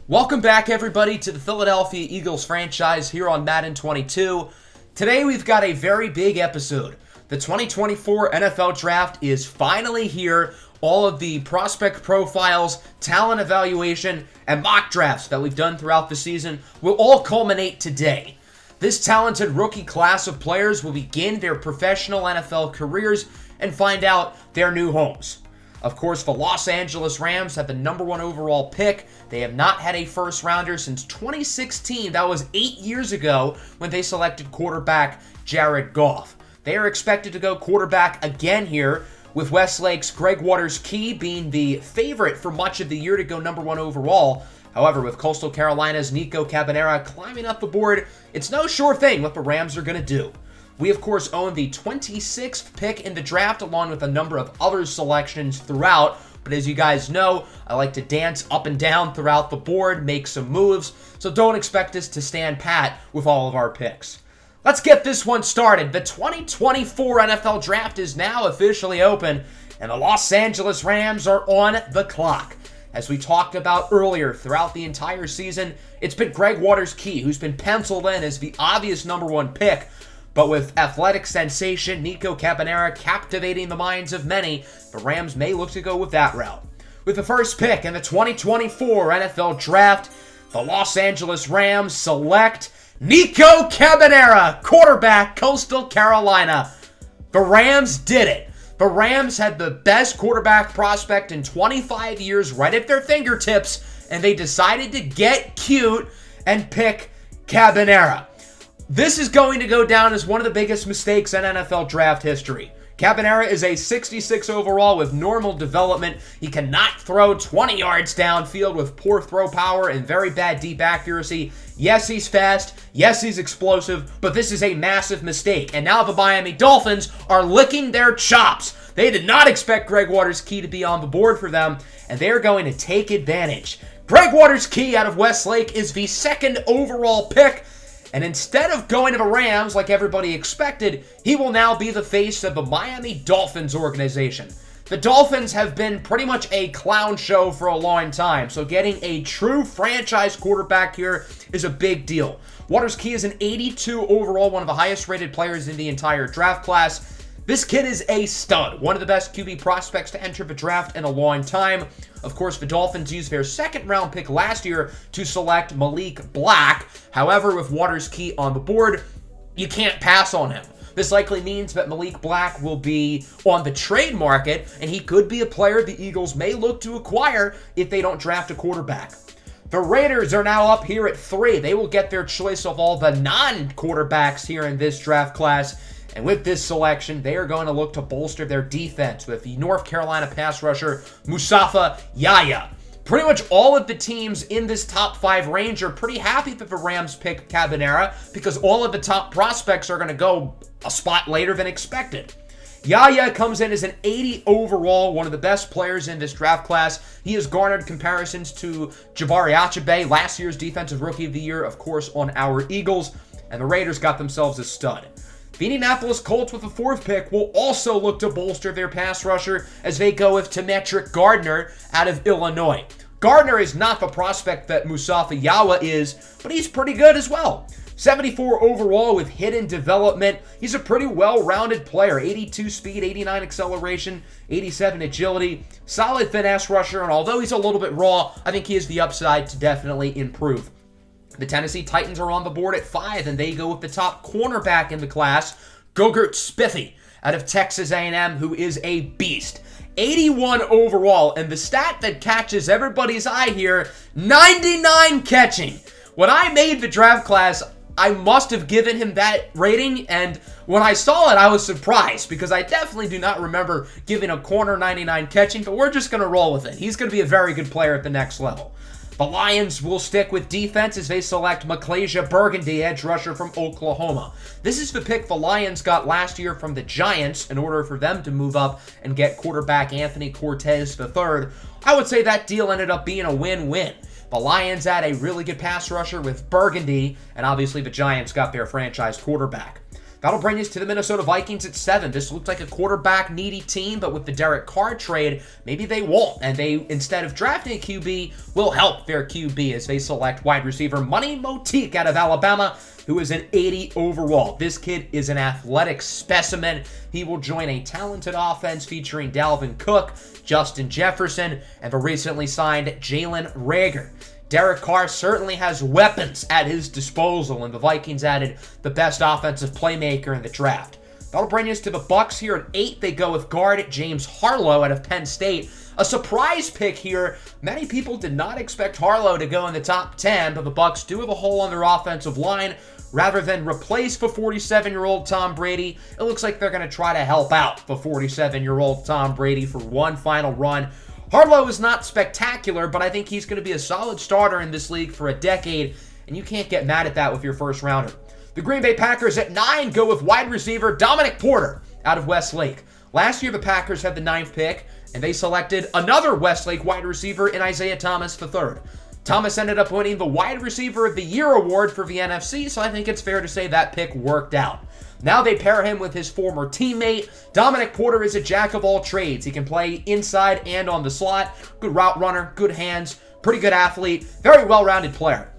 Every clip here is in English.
Welcome back, everybody, to the Philadelphia Eagles franchise here on Madden 22. Today, we've got a very big episode. The 2024 NFL Draft is finally here. All of the prospect profiles, talent evaluation, and mock drafts that we've done throughout the season will all culminate today. This talented rookie class of players will begin their professional NFL careers and find out their new homes. Of course, the Los Angeles Rams had the number 1 overall pick. They have not had a first rounder since 2016. That was 8 years ago when they selected quarterback Jared Goff. They are expected to go quarterback again here, with Westlake's Greg Waters-Key being the favorite for much of the year to go number 1 overall. However, with Coastal Carolina's Nico Cabanera climbing up the board, it's no sure thing what the Rams are going to do. We, of course, own the 26th pick in the draft, along with a number of other selections throughout. But as you guys know, I like to dance up and down throughout the board, make some moves, so don't expect us to stand pat with all of our picks. Let's get this one started. The 2024 NFL Draft is now officially open, and the Los Angeles Rams are on the clock. As we talked about earlier, throughout the entire season, it's been Greg Waters-Key who's been penciled in as the obvious number 1 pick. But with athletic sensation Nico Cabanera captivating the minds of many, the Rams may look to go with that route. With the first pick in the 2024 NFL Draft, the Los Angeles Rams select Nico Cabanera, quarterback, Coastal Carolina. The Rams did it. The Rams had the best quarterback prospect in 25 years right at their fingertips, and they decided to get cute and pick Cabanera. This is going to go down as one of the biggest mistakes in NFL draft history. Cabanera is a 66 overall with normal development. He cannot throw 20 yards downfield with poor throw power and very bad deep accuracy. Yes, he's fast. Yes, he's explosive, but this is a massive mistake. And now the Miami Dolphins are licking their chops. They did not expect Greg Waters-Key to be on the board for them, and they're going to take advantage. Greg Waters-Key out of Westlake is the 2nd overall pick. And instead of going to the Rams like everybody expected, he will now be the face of the Miami Dolphins organization. The Dolphins have been pretty much a clown show for a long time, so getting a true franchise quarterback here is a big deal. Waters-Key is an 82 overall, one of the highest rated players in the entire draft class. This kid is a stud, one of the best QB prospects to enter the draft in a long time. Of course, the Dolphins used their 2nd round pick last year to select Malik Black. However, with Waters-Key on the board, you can't pass on him. This likely means that Malik Black will be on the trade market, and he could be a player the Eagles may look to acquire if they don't draft a quarterback. The Raiders are now up here at 3. They will get their choice of all the non-quarterbacks here in this draft class. And with this selection, they are going to look to bolster their defense with the North Carolina pass rusher, Mustafa Yaya. Pretty much all of the teams in this top 5 range are pretty happy that the Rams picked Cabanera because all of the top prospects are going to go a spot later than expected. Yaya comes in as an 80 overall, one of the best players in this draft class. He has garnered comparisons to Jabari Achabe, last year's Defensive Rookie of the Year, of course, on our Eagles. And the Raiders got themselves a stud. The Indianapolis Colts with the 4th pick will also look to bolster their pass rusher as they go with Demetric Gardner out of Illinois. Gardner is not the prospect that Mustafa Yawa is, but he's pretty good as well. 74 overall with hidden development. He's a pretty well-rounded player. 82 speed, 89 acceleration, 87 agility. Solid finesse rusher, and although he's a little bit raw, I think he has the upside to definitely improve. The Tennessee Titans are on the board at 5, and they go with the top cornerback in the class, Gogurt Spiffy, out of Texas A&M, who is a beast. 81 overall, and the stat that catches everybody's eye here, 99 catching. When I made the draft class, I must have given him that rating, and when I saw it, I was surprised, because I definitely do not remember giving a corner 99 catching, but we're just going to roll with it. He's going to be a very good player at the next level. The Lions will stick with defense as they select Makai Burgundy, edge rusher from Oklahoma. This is the pick the Lions got last year from the Giants in order for them to move up and get quarterback Anthony Cortez III. I would say that deal ended up being a win-win. The Lions had a really good pass rusher with Burgundy, and obviously the Giants got their franchise quarterback. That'll bring us to the Minnesota Vikings at 7. This looks like a quarterback-needy team, but with the Derek Carr trade, maybe they won't. And they, instead of drafting a QB, will help their QB as they select wide receiver Money Motique out of Alabama, who is an 80 overall. This kid is an athletic specimen. He will join a talented offense featuring Dalvin Cook, Justin Jefferson, and the recently signed Jalen Reagor. Derek Carr certainly has weapons at his disposal, and the Vikings added the best offensive playmaker in the draft. That'll bring us to the Bucs here at 8. They go with guard James Harlow out of Penn State. A surprise pick here. Many people did not expect Harlow to go in the top 10, but the Bucs do have a hole on their offensive line. Rather than replace the 47-year-old Tom Brady, it looks like they're going to try to help out the 47-year-old Tom Brady for one final run. Harlow is not spectacular, but I think he's going to be a solid starter in this league for a decade, and you can't get mad at that with your first rounder. The Green Bay Packers at 9 go with wide receiver Dominic Porter out of Westlake. Last year, the Packers had the 9th pick, and they selected another Westlake wide receiver in Isaiah Thomas III. Thomas ended up winning the Wide Receiver of the Year award for the NFC, so I think it's fair to say that pick worked out. Now they pair him with his former teammate. Dominic Porter is a jack of all trades. He can play inside and on the slot. Good route runner, good hands, pretty good athlete, very well-rounded player.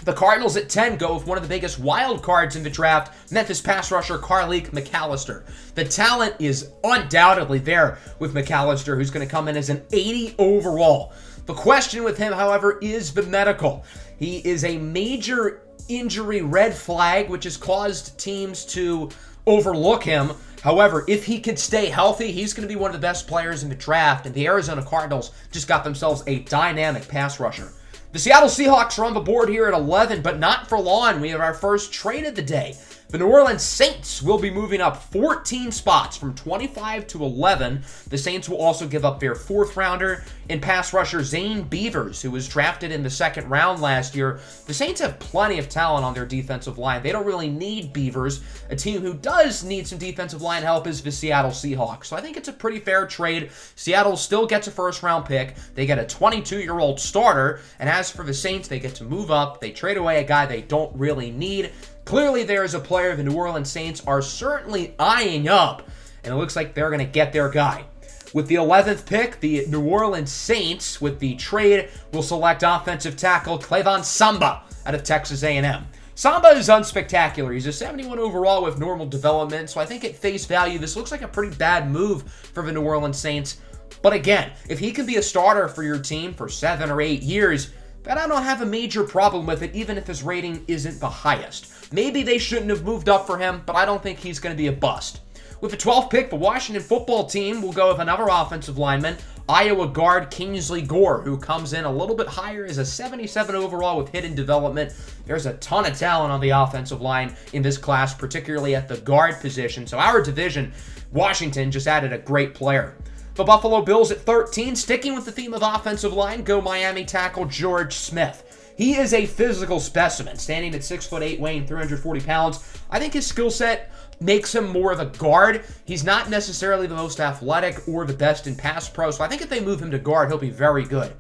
The Cardinals at 10 go with one of the biggest wild cards in the draft, Memphis pass rusher Carleek McAllister. The talent is undoubtedly there with McAllister, who's going to come in as an 80 overall. The question with him, however, is the medical. He is a major injury red flag, which has caused teams to overlook him. However, if he could stay healthy, he's going to be one of the best players in the draft, and the Arizona Cardinals just got themselves a dynamic pass rusher. The Seattle Seahawks are on the board here at 11, but not for long. We have our first trade of the day. The New Orleans Saints will be moving up 14 spots from 25 to 11. The Saints will also give up their 4th rounder in pass rusher Zane Beavers, who was drafted in the 2nd round last year. The Saints have plenty of talent on their defensive line. They don't really need Beavers. A team who does need some defensive line help is the Seattle Seahawks. So I think it's a pretty fair trade. Seattle still gets a 1st-round pick. They get a 22-year-old starter. And as for the Saints, they get to move up. They trade away a guy they don't really need. Clearly, there is a player the New Orleans Saints are certainly eyeing up, and it looks like they're going to get their guy. With the 11th pick, the New Orleans Saints, with the trade, will select offensive tackle Clavon Samba out of Texas A&M. Samba is unspectacular. He's a 71 overall with normal development, so I think at face value, this looks like a pretty bad move for the New Orleans Saints. But again, if he can be a starter for your team for 7 or 8 years, then I don't have a major problem with it, even if his rating isn't the highest. Maybe they shouldn't have moved up for him, but I don't think he's going to be a bust. With the 12th pick, the Washington football team will go with another offensive lineman, Iowa guard Kingsley Gore, who comes in a little bit higher as a 77 overall with hidden development. There's a ton of talent on the offensive line in this class, particularly at the guard position. So our division, Washington, just added a great player. The Buffalo Bills at 13, sticking with the theme of offensive line, go Miami tackle George Smith. He is a physical specimen, standing at 6'8", weighing 340 pounds. I think his skill set makes him more of a guard. He's not necessarily the most athletic or the best in pass pro, so I think if they move him to guard, he'll be very good.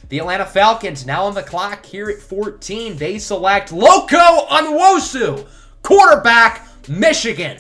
The Atlanta Falcons, now on the clock here at 14, they select Loco Onwosu, quarterback, Michigan.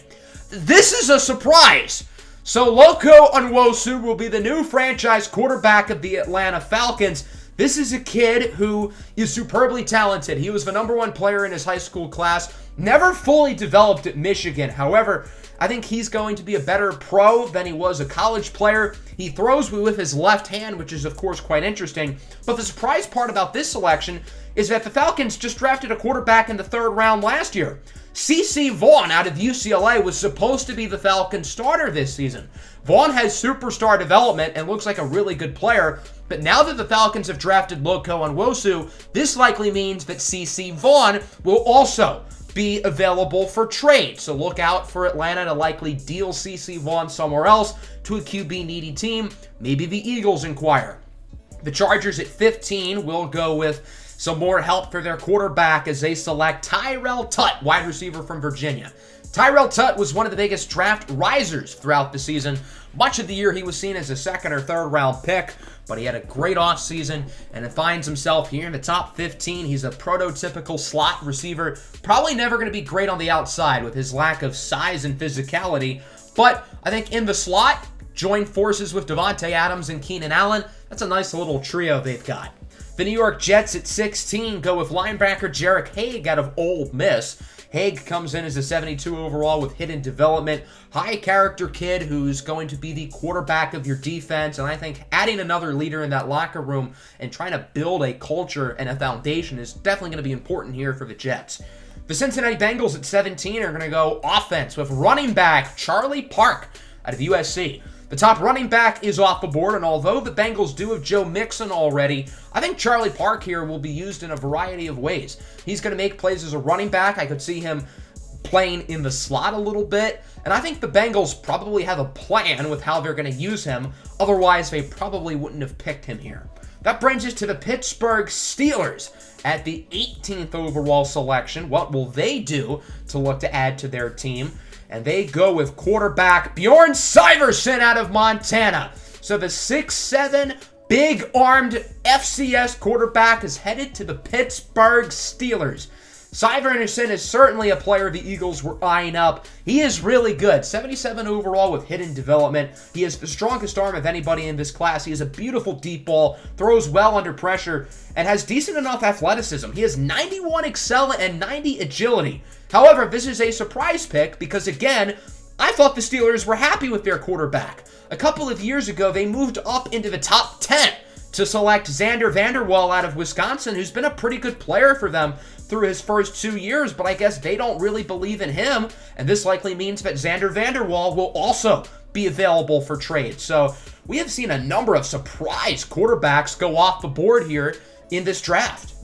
This is a surprise. So Loco Onwosu will be the new franchise quarterback of the Atlanta Falcons. This is a kid who is superbly talented. He was the #1 player in his high school class, never fully developed at Michigan. However, I think he's going to be a better pro than he was a college player. He throws with his left hand, which is, of course, quite interesting. But the surprise part about this selection is that the Falcons just drafted a quarterback in the 3rd round last year. C.C. Vaughn out of UCLA was supposed to be the Falcons starter this season. Vaughn has superstar development and looks like a really good player, but now that the Falcons have drafted Loco Onwosu, this likely means that C.C. Vaughn will also be available for trade. So look out for Atlanta to likely deal C.C. Vaughn somewhere else to a QB-needy team. Maybe the Eagles inquire. The Chargers at 15 will go with some more help for their quarterback as they select Tyrell Tutt, wide receiver from Virginia. Tyrell Tutt was one of the biggest draft risers throughout the season. Much of the year he was seen as a second or third round pick, but he had a great offseason and it finds himself here in the top 15. He's a prototypical slot receiver, probably never going to be great on the outside with his lack of size and physicality, but I think in the slot, join forces with Devontae Adams and Keenan Allen. That's a nice little trio they've got. The New York Jets at 16 go with linebacker Jarek Haig out of Ole Miss. Haig comes in as a 72 overall with hidden development. High character kid who's going to be the quarterback of your defense. And I think adding another leader in that locker room and trying to build a culture and a foundation is definitely going to be important here for the Jets. The Cincinnati Bengals at 17 are going to go offense with running back Charlie Park out of USC. The top running back is off the board, and although the Bengals do have Joe Mixon already, I think Charlie Park here will be used in a variety of ways. He's going to make plays as a running back. I could see him playing in the slot a little bit, and I think the Bengals probably have a plan with how they're going to use him. Otherwise, they probably wouldn't have picked him here. That brings us to the Pittsburgh Steelers at the 18th overall selection. What will they do to look to add to their team? And they go with quarterback Bjorn Syverson out of Montana. So the 6'7", big-armed FCS quarterback is headed to the Pittsburgh Steelers. Syverson is certainly a player the Eagles were eyeing up. He is really good. 77 overall with hidden development. He has the strongest arm of anybody in this class. He has a beautiful deep ball, throws well under pressure, and has decent enough athleticism. He has 91 excel and 90 agility. However, this is a surprise pick because, again, I thought the Steelers were happy with their quarterback. A couple of years ago, they moved up into the top 10 to select Xander Vanderwaal out of Wisconsin, who's been a pretty good player for them through his first 2 years, but I guess they don't really believe in him, and this likely means that Xander Vanderwaal will also be available for trade. So we have seen a number of surprise quarterbacks go off the board here in this draft.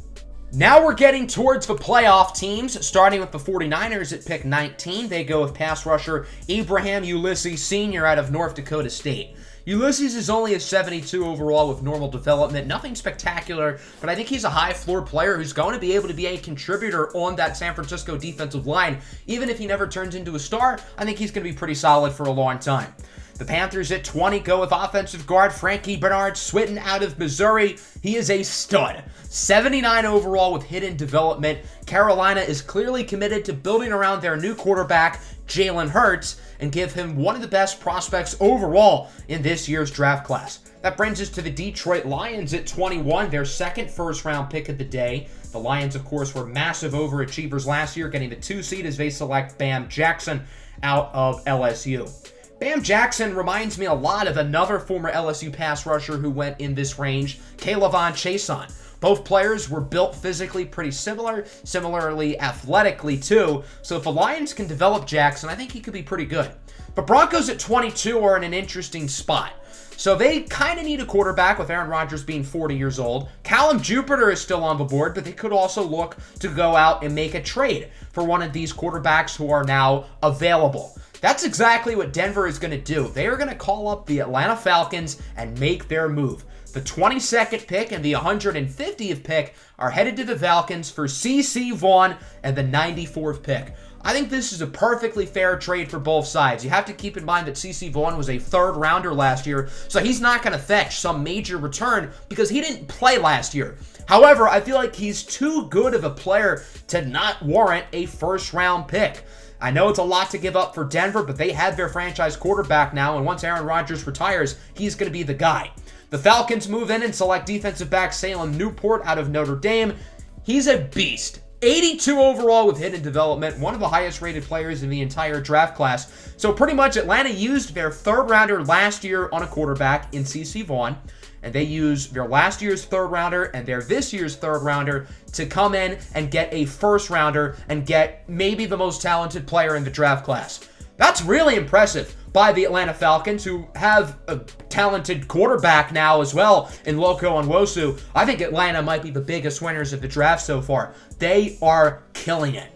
Now we're getting towards the playoff teams, starting with the 49ers at pick 19. They go with pass rusher Abraham Ulysses Sr. out of North Dakota State. Ulysses is only a 72 overall with normal development. Nothing spectacular, but I think he's a high floor player who's going to be able to be a contributor on that San Francisco defensive line. Even if he never turns into a star, I think he's going to be pretty solid for a long time. The Panthers at 20 go with offensive guard Frankie Bernard Swinton out of Missouri. He is a stud. 79 overall with hidden development. Carolina is clearly committed to building around their new quarterback, Jalen Hurts, and give him one of the best prospects overall in this year's draft class. That brings us to the Detroit Lions at 21, their second first-round pick of the day. The Lions, of course, were massive overachievers last year, getting the 2 seed as they select Bam Jackson out of LSU. Bam Jackson reminds me a lot of another former LSU pass rusher who went in this range, K'Lavon Chaisson. Both players were built physically pretty similarly athletically too, so if the Lions can develop Jackson, I think he could be pretty good. But Broncos at 22 are in an interesting spot. So they kind of need a quarterback with Aaron Rodgers being 40 years old. Callum Jupiter is still on the board, but they could also look to go out and make a trade for one of these quarterbacks who are now available. That's exactly what Denver is going to do. They are going to call up the Atlanta Falcons and make their move. The 22nd pick and the 150th pick are headed to the Falcons for C.C. Vaughn and the 94th pick. I think this is a perfectly fair trade for both sides. You have to keep in mind that C.C. Vaughn was a third-rounder last year, so he's not going to fetch some major return because he didn't play last year. However, I feel like he's too good of a player to not warrant a first-round pick. I know it's a lot to give up for Denver, but they have their franchise quarterback now, and once Aaron Rodgers retires, he's going to be the guy. The Falcons move in and select defensive back Salem Newport out of Notre Dame. He's a beast. 82 overall with hidden development, one of the highest rated players in the entire draft class. So pretty much Atlanta used their third rounder last year on a quarterback in C.C. Vaughn, and they used their last year's third rounder and their this year's third rounder to come in and get a first rounder and get maybe the most talented player in the draft class. That's really impressive by the Atlanta Falcons, who have a talented quarterback now as well in Loco Onwosu. I think Atlanta might be the biggest winners of the draft so far. They are killing it.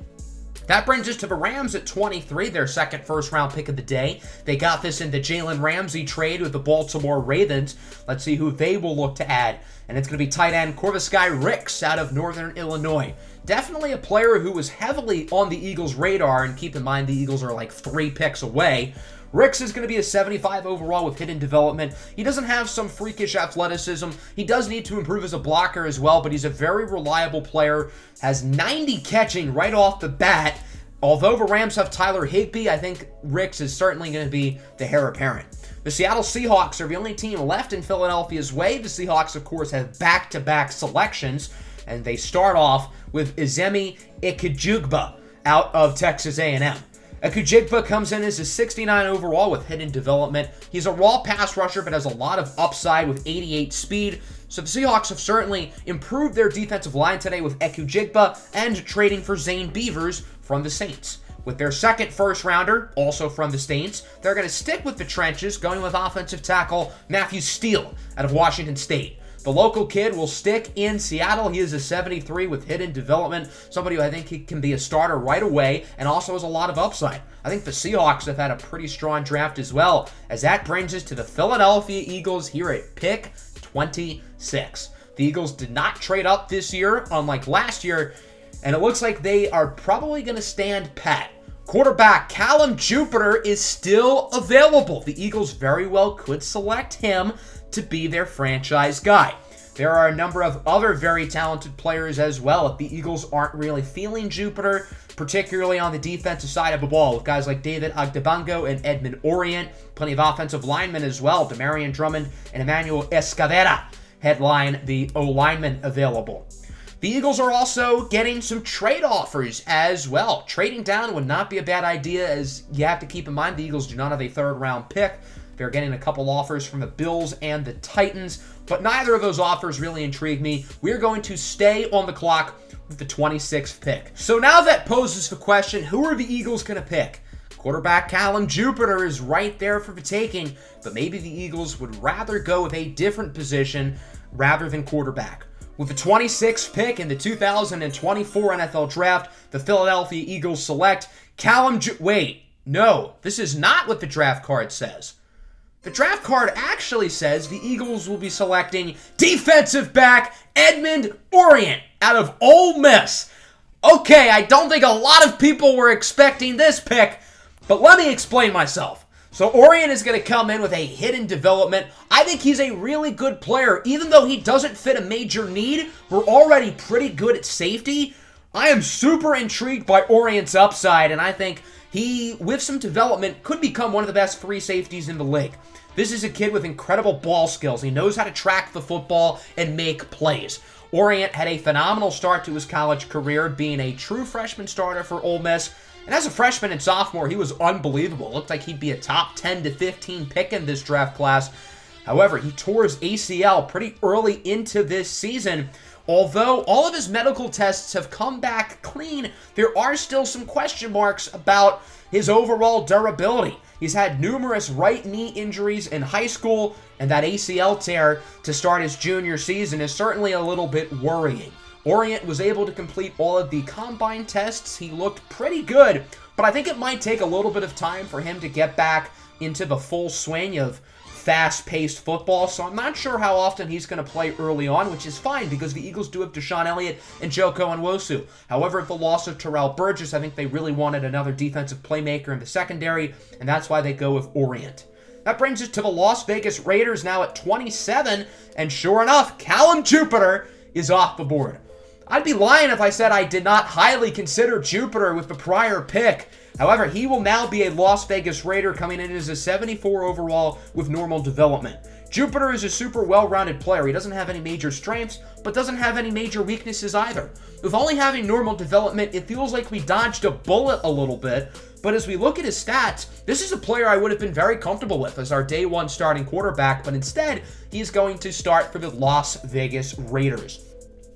That brings us to the Rams at 23, their second first-round pick of the day. They got this in the Jalen Ramsey trade with the Baltimore Ravens. Let's see who they will look to add. And it's going to be tight end Corvuskai Ricks out of Northern Illinois. Definitely a player who was heavily on the Eagles' radar, and keep in mind the Eagles are like 3 picks away. Ricks is going to be a 75 overall with hidden development. He doesn't have some freakish athleticism. He does need to improve as a blocker as well, but he's a very reliable player. Has 90 catching right off the bat. Although the Rams have Tyler Higbee, I think Ricks is certainly going to be the heir apparent. The Seattle Seahawks are the only team left in Philadelphia's way. The Seahawks, of course, have back-to-back selections, and they start off with Izemi Ikejugba out of Texas A&M. Ikejugba comes in as a 69 overall with hidden development. He's a raw pass rusher, but has a lot of upside with 88 speed. So the Seahawks have certainly improved their defensive line today with Ikejugba and trading for Zane Beavers from the Saints. With their second first-rounder, also from the Saints, they're going to stick with the trenches, going with offensive tackle Matthew Steele out of Washington State. The local kid will stick in Seattle. He is a 73 with hidden development, somebody who I think he can be a starter right away and also has a lot of upside. I think the Seahawks have had a pretty strong draft as well, as that brings us to the Philadelphia Eagles here at pick 26. The Eagles did not trade up this year, unlike last year, and it looks like they are probably going to stand pat. Quarterback Callum Jupiter is still available. The Eagles very well could select him to be their franchise guy. There are a number of other very talented players as well. If the Eagles aren't really feeling Jupiter, particularly on the defensive side of the ball, with guys like David Agdabango and Edmond Orient, plenty of offensive linemen as well. Demarion Drummond and Emmanuel Escavera headline the O-linemen available. The Eagles are also getting some trade offers as well. Trading down would not be a bad idea, as you have to keep in mind the Eagles do not have a third-round pick. They're getting a couple offers from the Bills and the Titans, but neither of those offers really intrigue me. We're going to stay on the clock with the 26th pick. So now that poses the question, who are the Eagles going to pick? Quarterback Callum Jupiter is right there for the taking, but maybe the Eagles would rather go with a different position rather than quarterback. With the 26th pick in the 2024 NFL Draft, the Philadelphia Eagles select Wait, no, this is not what the draft card says. The draft card actually says the Eagles will be selecting defensive back Edmond Orient out of Ole Miss. Okay, I don't think a lot of people were expecting this pick, but let me explain myself. So Orient is going to come in with a hidden development. I think he's a really good player. Even though he doesn't fit a major need, we're already pretty good at safety. I am super intrigued by Orient's upside, and I think he, with some development, could become one of the best free safeties in the league. This is a kid with incredible ball skills. He knows how to track the football and make plays. Orient had a phenomenal start to his college career, being a true freshman starter for Ole Miss. And as a freshman and sophomore, he was unbelievable. It looked like he'd be a top 10 to 15 pick in this draft class. However, he tore his ACL pretty early into this season. Although all of his medical tests have come back clean, there are still some question marks about his overall durability. He's had numerous right knee injuries in high school, and that ACL tear to start his junior season is certainly a little bit worrying. Orient was able to complete all of the combine tests. He looked pretty good, but I think it might take a little bit of time for him to get back into the full swing of fast-paced football, so I'm not sure how often he's going to play early on, which is fine because the Eagles do have Deshaun Elliott and Joko Nwosu. However, with the loss of Terrell Burgess, I think they really wanted another defensive playmaker in the secondary, and that's why they go with Orient. That brings us to the Las Vegas Raiders now at 27, and sure enough, Callum Jupiter is off the board. I'd be lying if I said I did not highly consider Jupiter with the prior pick. However, he will now be a Las Vegas Raider coming in as a 74 overall with normal development. Jupiter is a super well-rounded player. He doesn't have any major strengths, but doesn't have any major weaknesses either. With only having normal development, it feels like we dodged a bullet a little bit, but as we look at his stats, this is a player I would have been very comfortable with as our day one starting quarterback, but instead, he's going to start for the Las Vegas Raiders.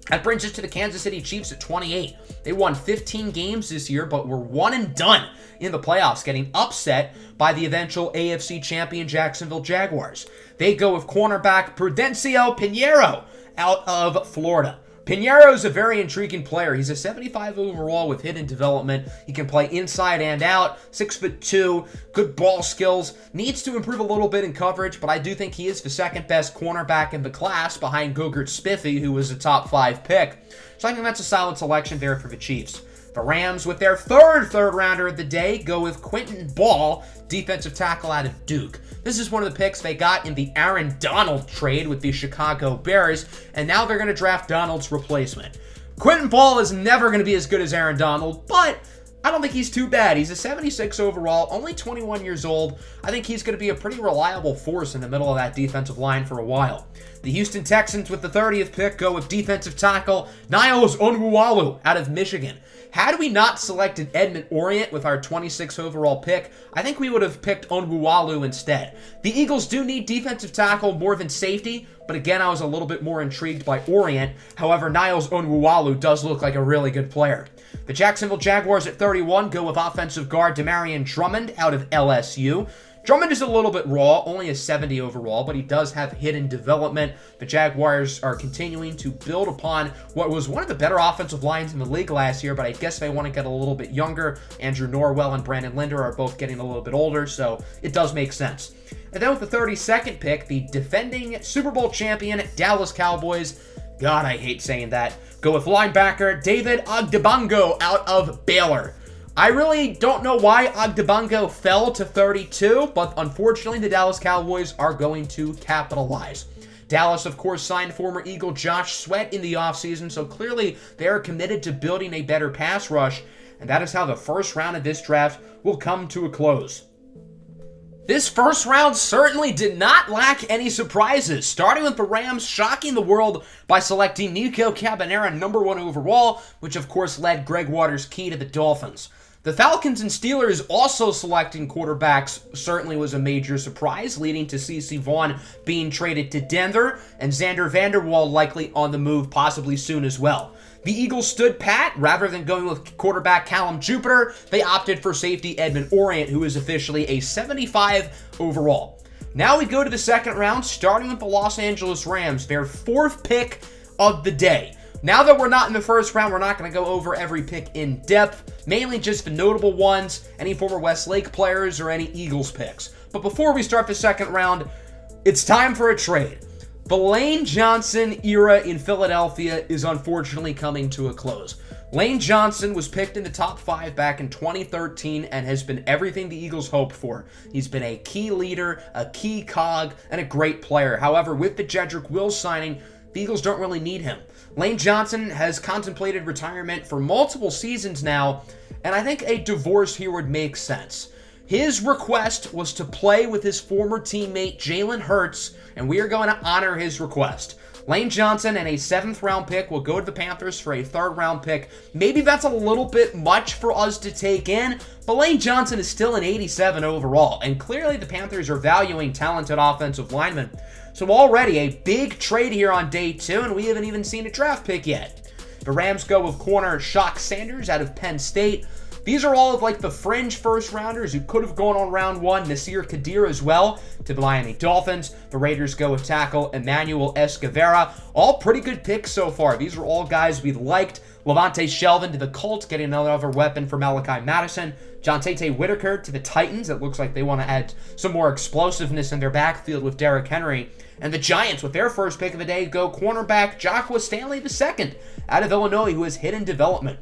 That brings us to the Kansas City Chiefs at 28. They won 15 games this year, but were one and done in the playoffs, getting upset by the eventual AFC champion Jacksonville Jaguars. They go with cornerback Prudencio Pinheiro out of Florida. Pinheiro's a very intriguing player. He's a 75 overall with hidden development. He can play inside and out, 6'2", good ball skills. Needs to improve a little bit in coverage, but I do think he is the second best cornerback in the class behind Gogurt Spiffy, who was a top 5 pick. So I think that's a solid selection there for the Chiefs. The Rams, with their third rounder of the day, go with Quentin Ball, defensive tackle out of Duke. This is one of the picks they got in the Aaron Donald trade with the Chicago Bears, and now they're going to draft Donald's replacement. Quentin Ball is never going to be as good as Aaron Donald, but I don't think he's too bad. He's a 76 overall, only 21 years old. I think he's going to be a pretty reliable force in the middle of that defensive line for a while. The Houston Texans, with the 30th pick, go with defensive tackle Niles Onwualu out of Michigan. Had we not selected Edmond Orient with our 26th overall pick, I think we would have picked Onwualu instead. The Eagles do need defensive tackle more than safety, but again, I was a little bit more intrigued by Orient. However, Niles Onwualu does look like a really good player. The Jacksonville Jaguars at 31 go with offensive guard Damarian Drummond out of LSU. Drummond is a little bit raw, only a 70 overall, but he does have hidden development. The Jaguars are continuing to build upon what was one of the better offensive lines in the league last year, but I guess they want to get a little bit younger. Andrew Norwell and Brandon Linder are both getting a little bit older, so it does make sense. And then with the 32nd pick, the defending Super Bowl champion Dallas Cowboys, God, I hate saying that, go with linebacker David Ogdebongo out of Baylor. I really don't know why Ogdebongo fell to 32, but unfortunately the Dallas Cowboys are going to capitalize. Dallas, of course, signed former Eagle Josh Sweat in the offseason, so clearly they are committed to building a better pass rush, and that is how the first round of this draft will come to a close. This first round certainly did not lack any surprises, starting with the Rams shocking the world by selecting Nico Cabanera #1 overall, which of course led Greg Waters-Key to the Dolphins. The Falcons and Steelers also selecting quarterbacks certainly was a major surprise, leading to CeCe Vaughn being traded to Denver, and Xander Vanderwaal likely on the move possibly soon as well. The Eagles stood pat. Rather than going with quarterback Callum Jupiter, they opted for safety Edmond Orient, who is officially a 75 overall. Now we go to the second round, starting with the Los Angeles Rams, their 4th pick of the day. Now that we're not in the first round, we're not going to go over every pick in depth, mainly just the notable ones, any former Westlake players, or any Eagles picks. But before we start the second round, it's time for a trade. The Lane Johnson era in Philadelphia is unfortunately coming to a close. Lane Johnson was picked in the top 5 back in 2013 and has been everything the Eagles hoped for. He's been a key leader, a key cog, and a great player. However, with the Jedrick Wills signing, the Eagles don't really need him. Lane Johnson has contemplated retirement for multiple seasons now, and I think a divorce here would make sense. His request was to play with his former teammate Jalen Hurts, and we are going to honor his request. Lane Johnson and a 7th round pick will go to the Panthers for a 3rd round pick. Maybe that's a little bit much for us to take in, but Lane Johnson is still an 87 overall, and clearly the Panthers are valuing talented offensive linemen. So already a big trade here on day 2, and we haven't even seen a draft pick yet. The Rams go with corner Shock Sanders out of Penn State. These are all of like the fringe first rounders who could have gone on round 1. Nasir Kadir as well to the Miami Dolphins. The Raiders go with tackle Emmanuel Escavera. All pretty good picks so far. These are all guys we liked. Levante Shelvin to the Colts, getting another weapon for Malachi Madison. John Tate Whitaker to the Titans. It looks like they want to add some more explosiveness in their backfield with Derrick Henry. And the Giants, with their first pick of the day, go cornerback Joshua Stanley II out of Illinois, who has hidden development.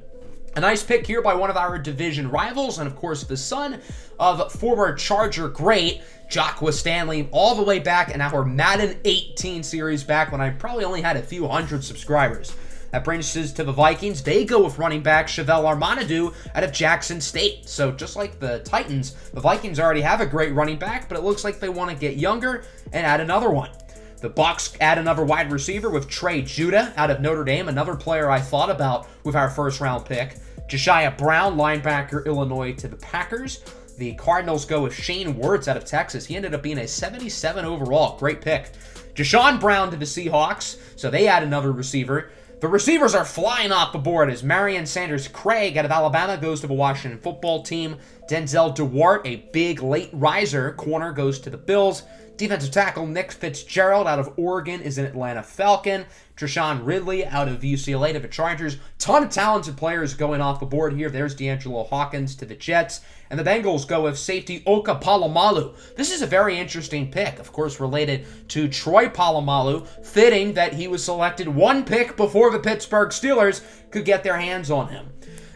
A nice pick here by one of our division rivals, and of course the son of former Charger great Joshua Stanley, all the way back in our Madden 18 series back when I probably only had a few hundred subscribers. That brings us to the Vikings. They go with running back Chevelle Armonadou out of Jackson State. So just like the Titans, the Vikings already have a great running back, but it looks like they want to get younger and add another one. The Bucs add another wide receiver with Trey Judah out of Notre Dame, another player I thought about with our first round pick. Josiah Brown, linebacker, Illinois, to the Packers. The Cardinals go with Shane Wertz out of Texas. He ended up being a 77 overall. Great pick. Deshaun Brown to the Seahawks, so they add another receiver. The receivers are flying off the board as Marion Sanders-Craig out of Alabama goes to the Washington football team. Denzel DeWart, a big late riser corner, goes to the Bills. Defensive tackle Nick Fitzgerald out of Oregon is an Atlanta Falcon. Treshaun Ridley out of UCLA to the Chargers. Ton of talented players going off the board here. There's D'Angelo Hawkins to the Jets. And the Bengals go with safety Oka Polamalu. This is a very interesting pick, of course related to Troy Polamalu. Fitting that he was selected one pick before the Pittsburgh Steelers could get their hands on him.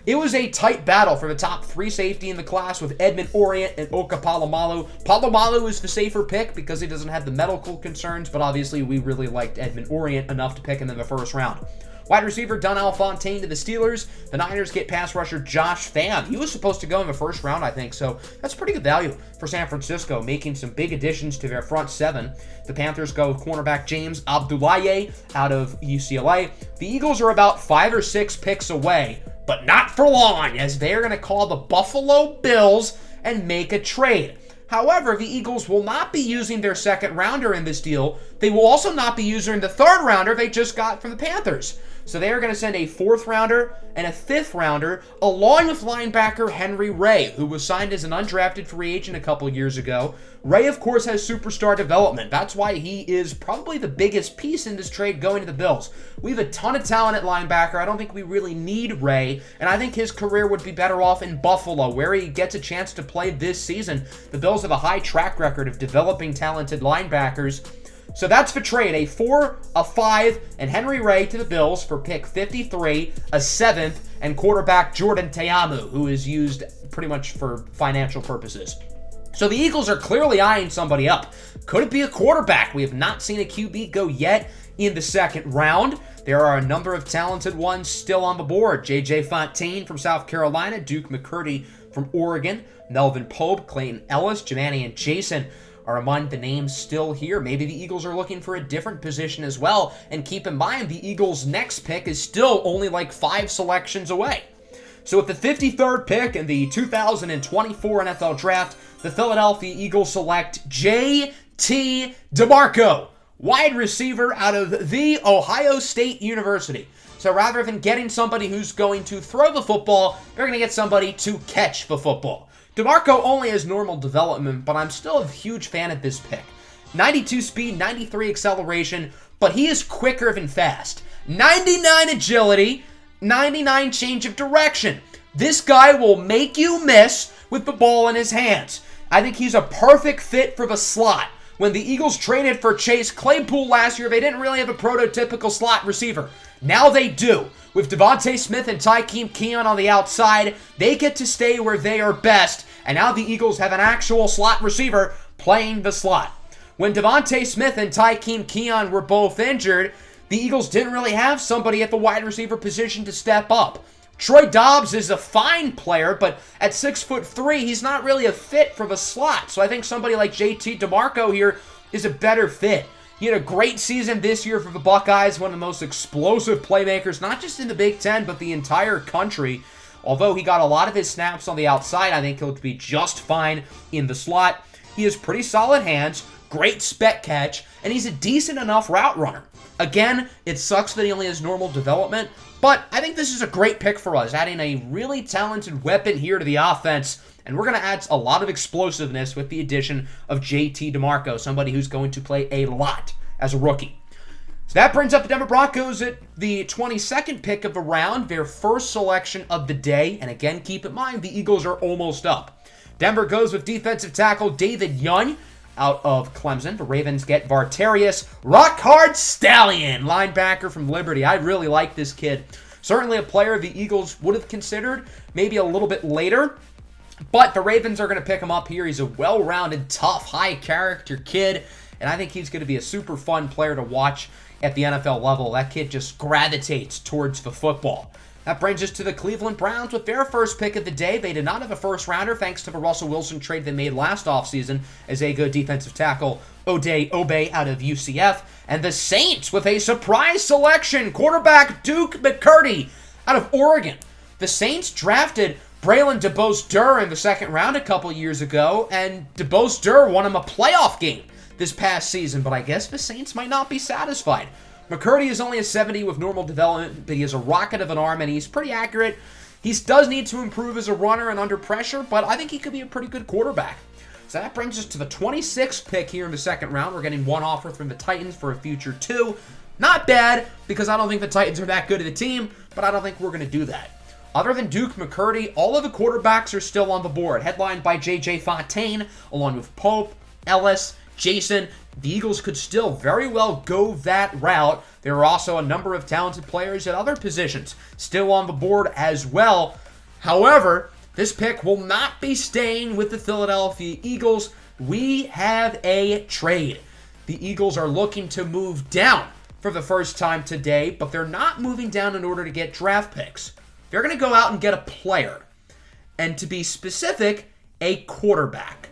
It was a tight battle for the top 3 safety in the class with Edmond, Orient, and Oka Polamalu. Polamalu is the safer pick because he doesn't have the medical concerns, but obviously we really liked Edmond Orient enough to pick him in the first round. Wide receiver Donnell Fontaine to the Steelers. The Niners get pass rusher Josh Pham. He was supposed to go in the first round, I think, so that's pretty good value for San Francisco, making some big additions to their front 7. The Panthers go with cornerback James Abdullaye out of UCLA. The Eagles are about 5 or 6 picks away, but not for long, as they're going to call the Buffalo Bills and make a trade. However, the Eagles will not be using their second rounder in this deal. They will also not be using the third rounder they just got from the Panthers. So they are going to send a 4th rounder and a 5th rounder, along with linebacker Henry Ray, who was signed as an undrafted free agent a couple years ago. Ray, of course, has superstar development. That's why he is probably the biggest piece in this trade going to the Bills. We have a ton of talent at linebacker. I don't think we really need Ray, and I think his career would be better off in Buffalo, where he gets a chance to play this season. The Bills have a high track record of developing talented linebackers. So that's the trade, a 4, a 5, and Henry Ray to the Bills for pick 53, a 7th, and quarterback Jordan Ta'amu, who is used pretty much for financial purposes. So the Eagles are clearly eyeing somebody up. Could it be a quarterback? We have not seen a QB go yet in the second round. There are a number of talented ones still on the board. J.J. Fontaine from South Carolina, Duke McCurdy from Oregon, Melvin Pope, Clayton Ellis, Jamani, and Jason are among the names still here. Maybe the Eagles are looking for a different position as well. And keep in mind, the Eagles' next pick is still only like 5 selections away. So with the 53rd pick in the 2024 NFL Draft, the Philadelphia Eagles select J.T. Demarco, wide receiver out of The Ohio State University. So rather than getting somebody who's going to throw the football, they're going to get somebody to catch the football. Demarco only has normal development, but I'm still a huge fan of this pick. 92 speed, 93 acceleration, but he is quicker than fast. 99 agility, 99 change of direction. This guy will make you miss with the ball in his hands. I think he's a perfect fit for the slot. When the Eagles traded for Chase Claypool last year, they didn't really have a prototypical slot receiver. Now they do. With Devontae Smith and Tykeem Keon on the outside, they get to stay where they are best, and now the Eagles have an actual slot receiver playing the slot. When Devontae Smith and Tykeem Keon were both injured, the Eagles didn't really have somebody at the wide receiver position to step up. Troy Dobbs is a fine player, but at 6'3", he's not really a fit for the slot. So I think somebody like J.T. Demarco here is a better fit. He had a great season this year for the Buckeyes, one of the most explosive playmakers, not just in the Big Ten, but the entire country. Although he got a lot of his snaps on the outside, I think he'll be just fine in the slot. He has pretty solid hands, great spec catch, and he's a decent enough route runner. Again, it sucks that he only has normal development, but I think this is a great pick for us, adding a really talented weapon here to the offense. And we're going to add a lot of explosiveness with the addition of J.T. Demarco, somebody who's going to play a lot as a rookie. So that brings up the Denver Broncos at the 22nd pick of the round, their first selection of the day. And again, keep in mind, the Eagles are almost up. Denver goes with defensive tackle David Young out of Clemson. The Ravens get Vartarius Rock-Hard Stallion, linebacker from Liberty. I really like this kid. Certainly a player the Eagles would have considered maybe a little bit later. But the Ravens are going to pick him up here. He's a well-rounded, tough, high-character kid, and I think he's going to be a super fun player to watch at the NFL level. That kid just gravitates towards the football. That brings us to the Cleveland Browns with their first pick of the day. They did not have a first-rounder thanks to the Russell Wilson trade they made last offseason as a good defensive tackle, Oday Obey out of UCF. And the Saints with a surprise selection, quarterback Duke McCurdy out of Oregon. The Saints drafted Braylon DeBose-Dur in the second round a couple years ago, and DeBose-Dur won him a playoff game this past season, but I guess the Saints might not be satisfied. McCurdy is only a 70 with normal development, but he has a rocket of an arm, and he's pretty accurate. He does need to improve as a runner and under pressure, but I think he could be a pretty good quarterback. So that brings us to the 26th pick here in the second round. We're getting one offer from the Titans for a future 2. Not bad, because I don't think the Titans are that good of a team, but I don't think we're going to do that. Other than Duke McCurdy, all of the quarterbacks are still on the board, headlined by J.J. Fontaine, along with Pope, Ellis, Jason. The Eagles could still very well go that route. There are also a number of talented players at other positions still on the board as well. However, this pick will not be staying with the Philadelphia Eagles. We have a trade. The Eagles are looking to move down for the first time today, but they're not moving down in order to get draft picks. They're going to go out and get a player. And to be specific, a quarterback.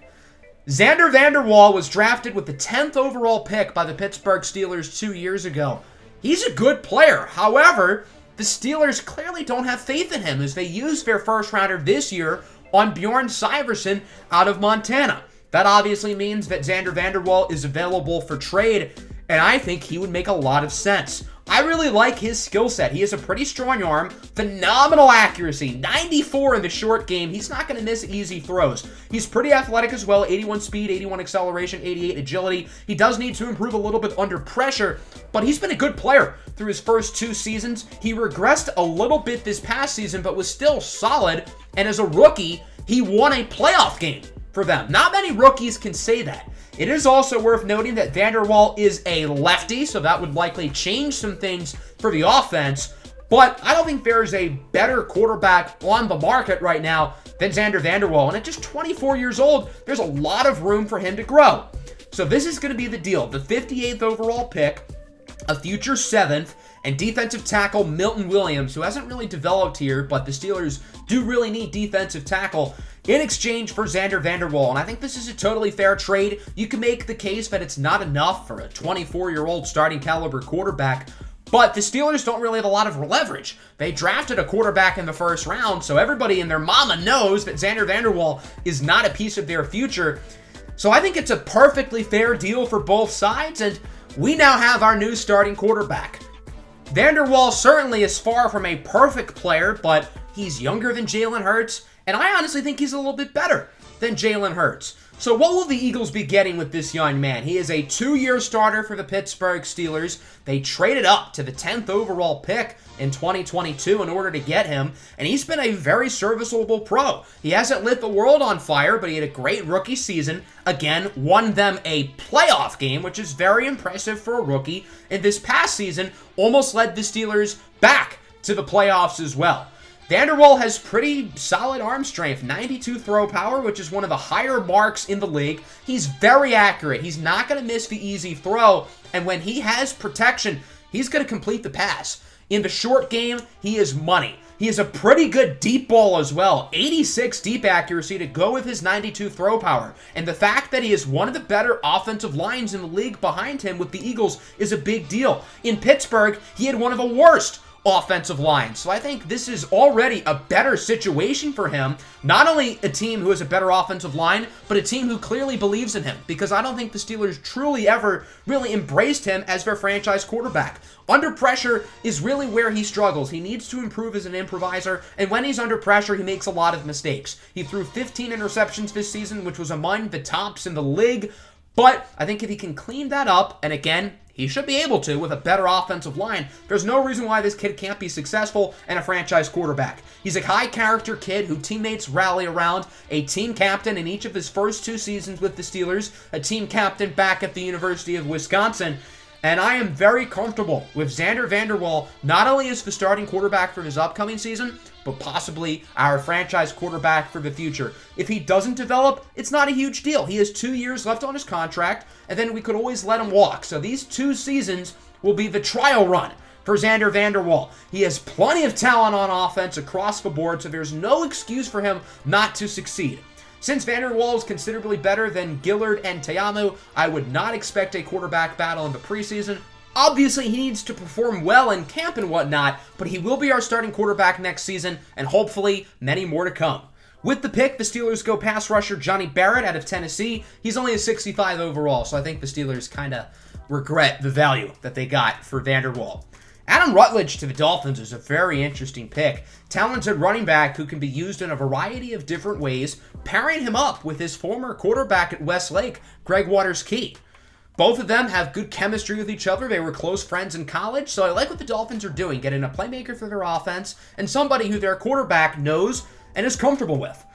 Xander Vanderwaal was drafted with the 10th overall pick by the Pittsburgh Steelers 2 years ago. He's a good player. However, the Steelers clearly don't have faith in him as they used their first rounder this year on Bjorn Syverson out of Montana. That obviously means that Xander Vanderwaal is available for trade, and I think he would make a lot of sense. I really like his skill set. He has a pretty strong arm, phenomenal accuracy, 94 in the short game. He's not going to miss easy throws. He's pretty athletic as well, 81 speed, 81 acceleration, 88 agility. He does need to improve a little bit under pressure, but he's been a good player through his first 2 seasons. He regressed a little bit this past season, but was still solid, and as a rookie, he won a playoff game for them. Not many rookies can say that. It is also worth noting that Vanderwaal is a lefty, so that would likely change some things for the offense. But I don't think there is a better quarterback on the market right now than Xander Vanderwaal. And at just 24 years old, there's a lot of room for him to grow. So this is going to be the deal. The 58th overall pick, a future 7th, and defensive tackle Milton Williams, who hasn't really developed here, but the Steelers do really need defensive tackle in exchange for Xander Vanderwaal. And I think this is a totally fair trade. You can make the case that it's not enough for a 24-year-old starting caliber quarterback, but the Steelers don't really have a lot of leverage. They drafted a quarterback in the first round, so everybody and their mama knows that Xander Vanderwaal is not a piece of their future. So I think it's a perfectly fair deal for both sides, and we now have our new starting quarterback. Vanderwaal certainly is far from a perfect player, but he's younger than Jalen Hurts, and I honestly think he's a little bit better than Jalen Hurts. So what will the Eagles be getting with this young man? He is a 2-year starter for the Pittsburgh Steelers. They traded up to the 10th overall pick in 2022 in order to get him, and he's been a very serviceable pro. He hasn't lit the world on fire, but he had a great rookie season. Again, won them a playoff game, which is very impressive for a rookie. And this past season, almost led the Steelers back to the playoffs as well. Vanderwaal has pretty solid arm strength, 92 throw power, which is one of the higher marks in the league. He's very accurate. He's not going to miss the easy throw, and when he has protection, he's going to complete the pass. In the short game, he is money. He has a pretty good deep ball as well, 86 deep accuracy to go with his 92 throw power. And the fact that he is one of the better offensive lines in the league behind him with the Eagles is a big deal. In Pittsburgh, he had one of the worst offensive line. So I think this is already a better situation for him. Not only a team who has a better offensive line, but a team who clearly believes in him, because I don't think the Steelers truly ever really embraced him as their franchise quarterback. Under pressure is really where he struggles. He needs to improve as an improviser, and when he's under pressure, he makes a lot of mistakes. He threw 15 interceptions this season, which was among the tops in the league, but I think if he can clean that up, and again, he should be able to with a better offensive line, there's no reason why this kid can't be successful and a franchise quarterback. He's a high-character kid who teammates rally around, a team captain in each of his first 2 seasons with the Steelers, a team captain back at the University of Wisconsin, and I am very comfortable with Xander Vanderwaal not only as the starting quarterback for his upcoming season, but possibly our franchise quarterback for the future. If he doesn't develop, it's not a huge deal. He has 2 years left on his contract, and then we could always let him walk. So these 2 seasons will be the trial run for Xander Vanderwaal. He has plenty of talent on offense across the board, so there's no excuse for him not to succeed. Since Vanderwaal is considerably better than Gillard and Teamu, I would not expect a quarterback battle in the preseason. Obviously, he needs to perform well in camp and whatnot, but he will be our starting quarterback next season, and hopefully many more to come. With the pick, the Steelers go pass rusher Johnny Barrett out of Tennessee. He's only a 65 overall, so I think the Steelers kind of regret the value that they got for Vanderwaal. Adam Rutledge to the Dolphins is a very interesting pick. Talented running back who can be used in a variety of different ways, pairing him up with his former quarterback at Westlake, Greg Waters-Key. Both of them have good chemistry with each other. They were close friends in college, so I like what the Dolphins are doing, getting a playmaker for their offense and somebody who their quarterback knows and is comfortable with.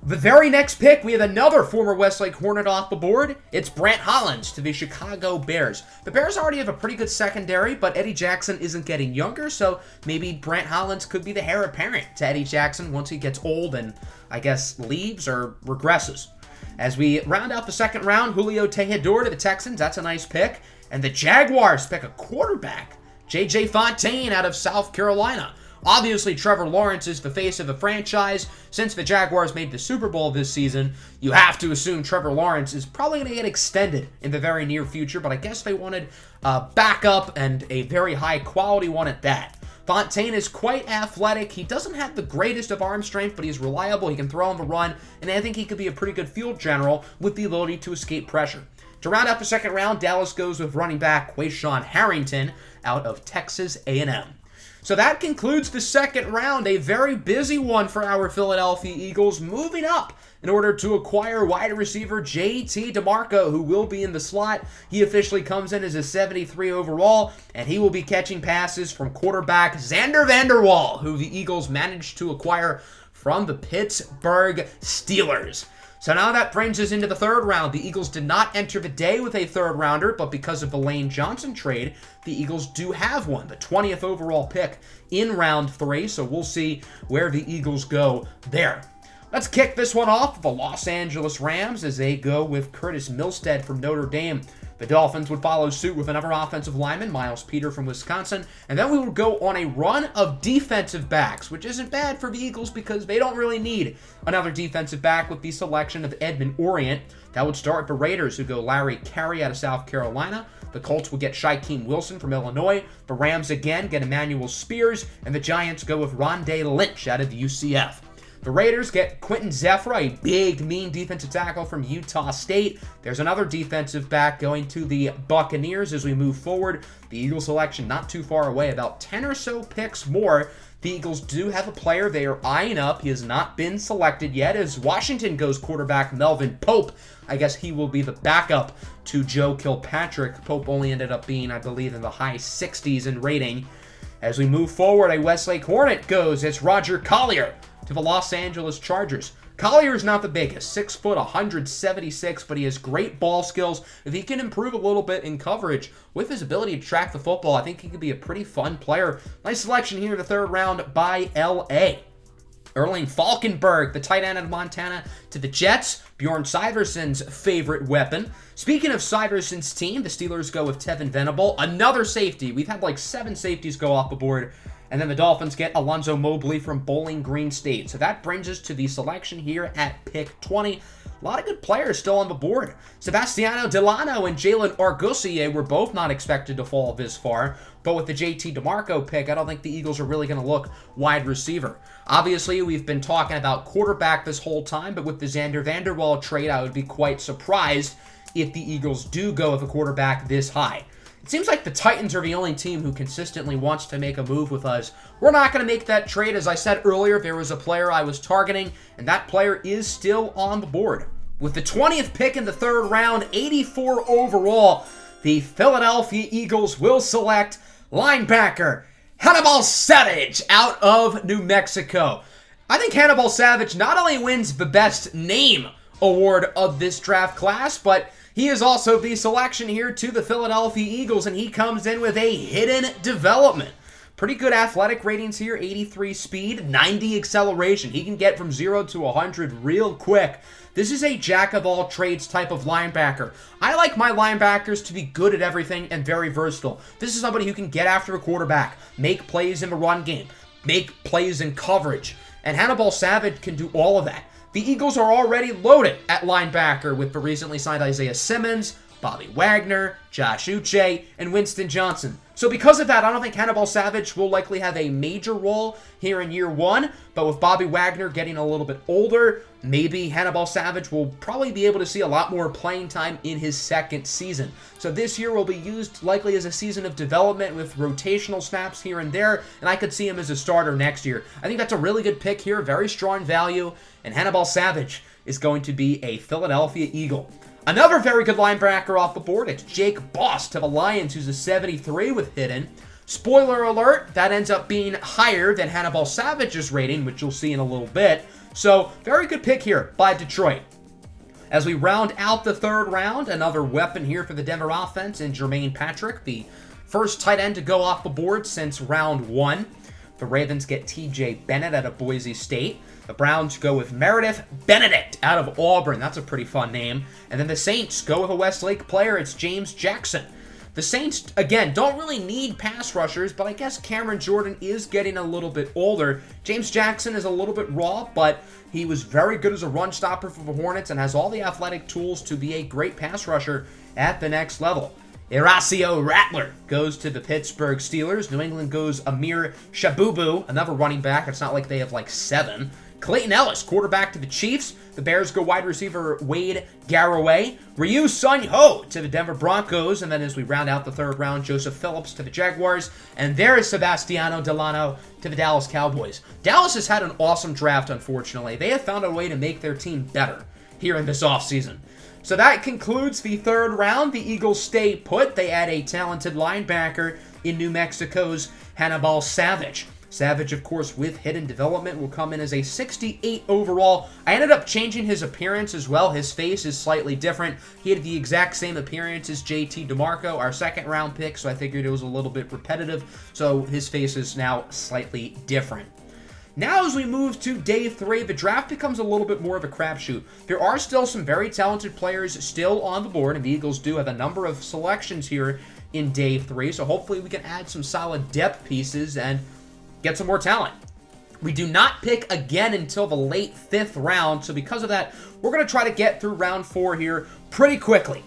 The very next pick, we have another former Westlake Hornet off the board. It's Brent Hollins to the Chicago Bears. The Bears already have a pretty good secondary, but Eddie Jackson isn't getting younger, so maybe Brent Hollins could be the heir apparent to Eddie Jackson once he gets old and, I guess, leaves or regresses. As we round out the second round, Julio Tejedor to the Texans. That's a nice pick. And the Jaguars pick a quarterback, J.J. Fontaine out of South Carolina. Obviously, Trevor Lawrence is the face of the franchise. Since the Jaguars made the Super Bowl this season, you have to assume Trevor Lawrence is probably going to get extended in the very near future, but I guess they wanted a backup and a very high-quality one at that. Fontaine is quite athletic. He doesn't have the greatest of arm strength, but he's reliable. He can throw on the run, and I think he could be a pretty good field general with the ability to escape pressure. To round out the second round, Dallas goes with running back Quayshawn Harrington out of Texas A&M. So that concludes the second round, a very busy one for our Philadelphia Eagles, moving up in order to acquire wide receiver J.T. Demarco, who will be in the slot. He officially comes in as a 73 overall, and he will be catching passes from quarterback Xander Vanderwaal, who the Eagles managed to acquire from the Pittsburgh Steelers. So now that brings us into the third round. The Eagles did not enter the day with a third rounder, but because of the Lane Johnson trade, the Eagles do have one, the 20th overall pick in round 3, so we'll see where the Eagles go there. Let's kick this one off with the Los Angeles Rams as they go with Curtis Milstead from Notre Dame. The Dolphins would follow suit with another offensive lineman, Miles Peter from Wisconsin, and then we would go on a run of defensive backs, which isn't bad for the Eagles because they don't really need another defensive back with the selection of Edmond Orient. That would start the Raiders, who go Larry Carey out of South Carolina. The Colts would get Shaquem Wilson from Illinois. The Rams again get Emmanuel Spears, and the Giants go with Rondé Lynch out of UCF. The Raiders get Quentin Zephyr, a big, mean defensive tackle from Utah State. There's another defensive back going to the Buccaneers as we move forward. The Eagles selection not too far away, about 10 or so picks more. The Eagles do have a player they are eyeing up. He has not been selected yet as Washington goes quarterback Melvin Pope. I guess he will be the backup to Joe Kilpatrick. Pope only ended up being, I believe, in the high 60s in rating. As we move forward, a Westlake Hornet goes. It's Roger Collier to the Los Angeles Chargers. Collier is not the biggest, 6 foot, 176, but he has great ball skills. If he can improve a little bit in coverage with his ability to track the football, I think he could be a pretty fun player. Nice selection here in the third round by L.A. Erling Falkenberg, the tight end of Montana, to the Jets. Bjorn Syverson's favorite weapon. Speaking of Syverson's team, the Steelers go with Tevin Venable, another safety. We've had like 7 safeties go off the board. And then the Dolphins get Alonzo Mobley from Bowling Green State. So that brings us to the selection here at pick 20. A lot of good players still on the board. Sebastiano Delano and Jalen Argusier were both not expected to fall this far. But with the J.T. Demarco pick, I don't think the Eagles are really going to look wide receiver. Obviously, we've been talking about quarterback this whole time, but with the Xander Vanderwaal trade, I would be quite surprised if the Eagles do go with a quarterback this high. It seems like the Titans are the only team who consistently wants to make a move with us. We're not going to make that trade. As I said earlier, there was a player I was targeting, and that player is still on the board. With the 20th pick in the third round, 84 overall, the Philadelphia Eagles will select linebacker Hannibal Savage out of New Mexico. I think Hannibal Savage not only wins the Best Name award of this draft class, but he is also the selection here to the Philadelphia Eagles, and he comes in with a hidden development. Pretty good athletic ratings here, 83 speed, 90 acceleration. He can get from 0 to 100 real quick. This is a jack-of-all-trades type of linebacker. I like my linebackers to be good at everything and very versatile. This is somebody who can get after a quarterback, make plays in the run game, make plays in coverage, and Hannibal Savage can do all of that. The Eagles are already loaded at linebacker with the recently signed Isaiah Simmons, Bobby Wagner, Josh Uche, and Winston Johnson. So because of that, I don't think Hannibal Savage will likely have a major role here in year one, but with Bobby Wagner getting a little bit older, maybe Hannibal Savage will probably be able to see a lot more playing time in his second season. So this year will be used likely as a season of development with rotational snaps here and there, and I could see him as a starter next year. I think that's a really good pick here, very strong value, and Hannibal Savage is going to be a Philadelphia Eagle. Another very good linebacker off the board, it's Jake Boss to the Lions, who's a 73 with hidden. Spoiler alert, that ends up being higher than Hannibal Savage's rating, which you'll see in a little bit. So, very good pick here by Detroit. As we round out the third round, another weapon here for the Denver offense in Jermaine Patrick, the first tight end to go off the board since round one. The Ravens get TJ Bennett out of Boise State. The Browns go with Meredith Benedict out of Auburn. That's a pretty fun name. And then the Saints go with a Westlake player. It's James Jackson. The Saints, again, don't really need pass rushers, but I guess Cameron Jordan is getting a little bit older. James Jackson is a little bit raw, but he was very good as a run stopper for the Hornets and has all the athletic tools to be a great pass rusher at the next level. Horacio Rattler goes to the Pittsburgh Steelers. New England goes Amir Shabubu, another running back. It's not like they have like 7. Clayton Ellis, quarterback to the Chiefs. The Bears go wide receiver Wade Garraway. Ryu Sun-Ho to the Denver Broncos. And then as we round out the third round, Joseph Phillips to the Jaguars. And there is Sebastiano Delano to the Dallas Cowboys. Dallas has had an awesome draft, unfortunately. They have found a way to make their team better here in this offseason. So that concludes the third round. The Eagles stay put. They add a talented linebacker in New Mexico's Hannibal Savage. Savage, of course, with hidden development, will come in as a 68 overall. I ended up changing his appearance as well. His face is slightly different. He had the exact same appearance as JT Demarco, our second round pick, so I figured it was a little bit repetitive. So his face is now slightly different. Now as we move to day 3, the draft becomes a little bit more of a crapshoot. There are still some very talented players still on the board, and the Eagles do have a number of selections here in day 3, so hopefully we can add some solid depth pieces and get some more talent. We do not pick again until the late 5th round, so because of that, we're going to try to get through round 4 here pretty quickly.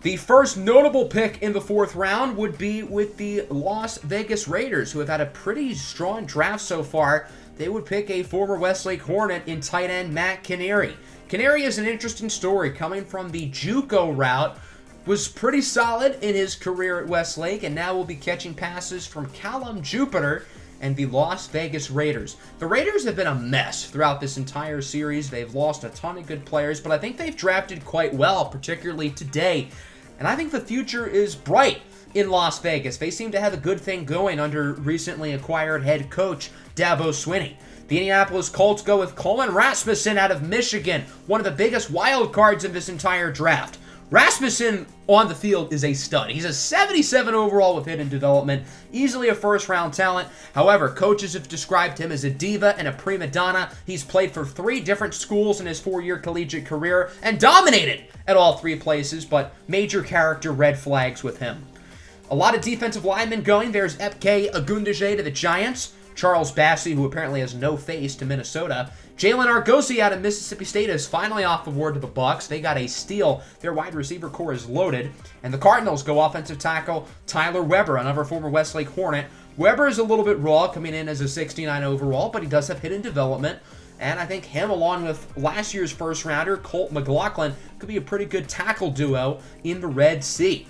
The first notable pick in the 4th round would be with the Las Vegas Raiders, who have had a pretty strong draft so far. They would pick a former Westlake Hornet in tight end Matt Canary. Canary is an interesting story coming from the JUCO route. Was pretty solid in his career at Westlake, and now will be catching passes from Callum Jupiter and the Las Vegas Raiders. The Raiders have been a mess throughout this entire series. They've lost a ton of good players, but I think they've drafted quite well, particularly today. And I think the future is bright in Las Vegas. They seem to have a good thing going under recently acquired head coach Dabo Swinney. The Indianapolis Colts go with Colin Rasmussen out of Michigan, one of the biggest wild cards in this entire draft. Rasmussen on the field is a stud. He's a 77 overall with hidden development, easily a first-round talent. However, coaches have described him as a diva and a prima donna. He's played for 3 different schools in his 4-year collegiate career and dominated at all 3 places, but major character red flags with him. A lot of defensive linemen going. There's Epke Agundeje to the Giants. Charles Bassey, who apparently has no face, to Minnesota. Jalen Argosi out of Mississippi State is finally off the board to the Bucs. They got a steal. Their wide receiver core is loaded. And the Cardinals go offensive tackle Tyler Weber, another former Westlake Hornet. Weber is a little bit raw, coming in as a 69 overall, but he does have hidden development. And I think him, along with last year's first rounder, Colt McLaughlin, could be a pretty good tackle duo in the Red Sea.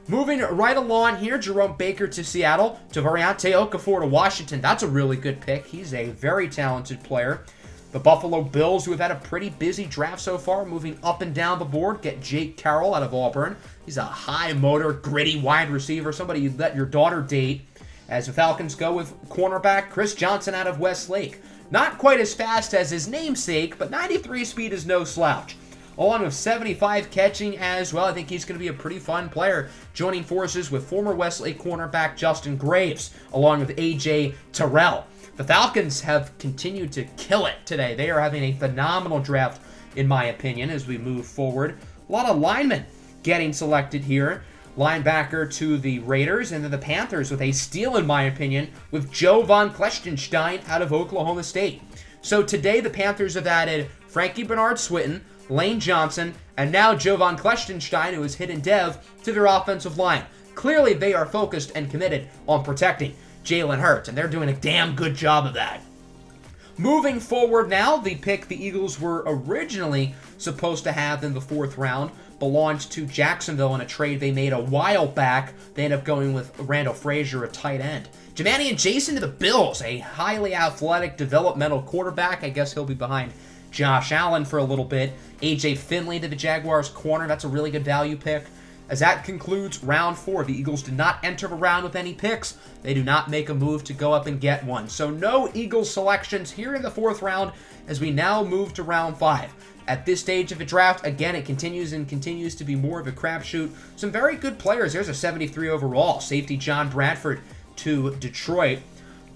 Moving right along here, Jerome Baker to Seattle, to Variante Okafor to Washington. That's a really good pick. He's a very talented player. The Buffalo Bills, who have had a pretty busy draft so far, moving up and down the board, get Jake Carroll out of Auburn. He's a high-motor, gritty wide receiver, somebody you'd let your daughter date. As the Falcons go with cornerback Chris Johnson out of Westlake. Not quite as fast as his namesake, but 93 speed is no slouch. Along with 75 catching as well. I think he's going to be a pretty fun player, joining forces with former Westlake cornerback Justin Graves, along with A.J. Terrell. The Falcons have continued to kill it today. They are having a phenomenal draft, in my opinion, as we move forward. A lot of linemen getting selected here. Linebacker to the Raiders, and then the Panthers with a steal, in my opinion, with Joe Von Klechtenstein out of Oklahoma State. So today the Panthers have added Frankie Bernard-Switten, Lane Johnson, and now Joe Von Klechtenstein, who is hidden dev, to their offensive line. clearly they are focused and committed on protecting Jalen Hurts, and they're doing a damn good job of that. Moving forward now, the pick the Eagles were originally supposed to have in the 4th round belongs to Jacksonville in a trade they made a while back. They end up going with Randall Frazier, a tight end. Jamani and Jason to the Bills, a highly athletic developmental quarterback. I guess he'll be behind Josh Allen for a little bit. AJ Finley to the Jaguars corner. That's a really good value pick. As that concludes round 4, the Eagles did not enter the round with any picks. They do not make a move to go up and get one. So no Eagles selections here in the 4th round as we now move to round 5. At this stage of the draft, again, it continues to be more of a crapshoot. Some very good players. There's a 73 overall. Safety John Bradford to Detroit.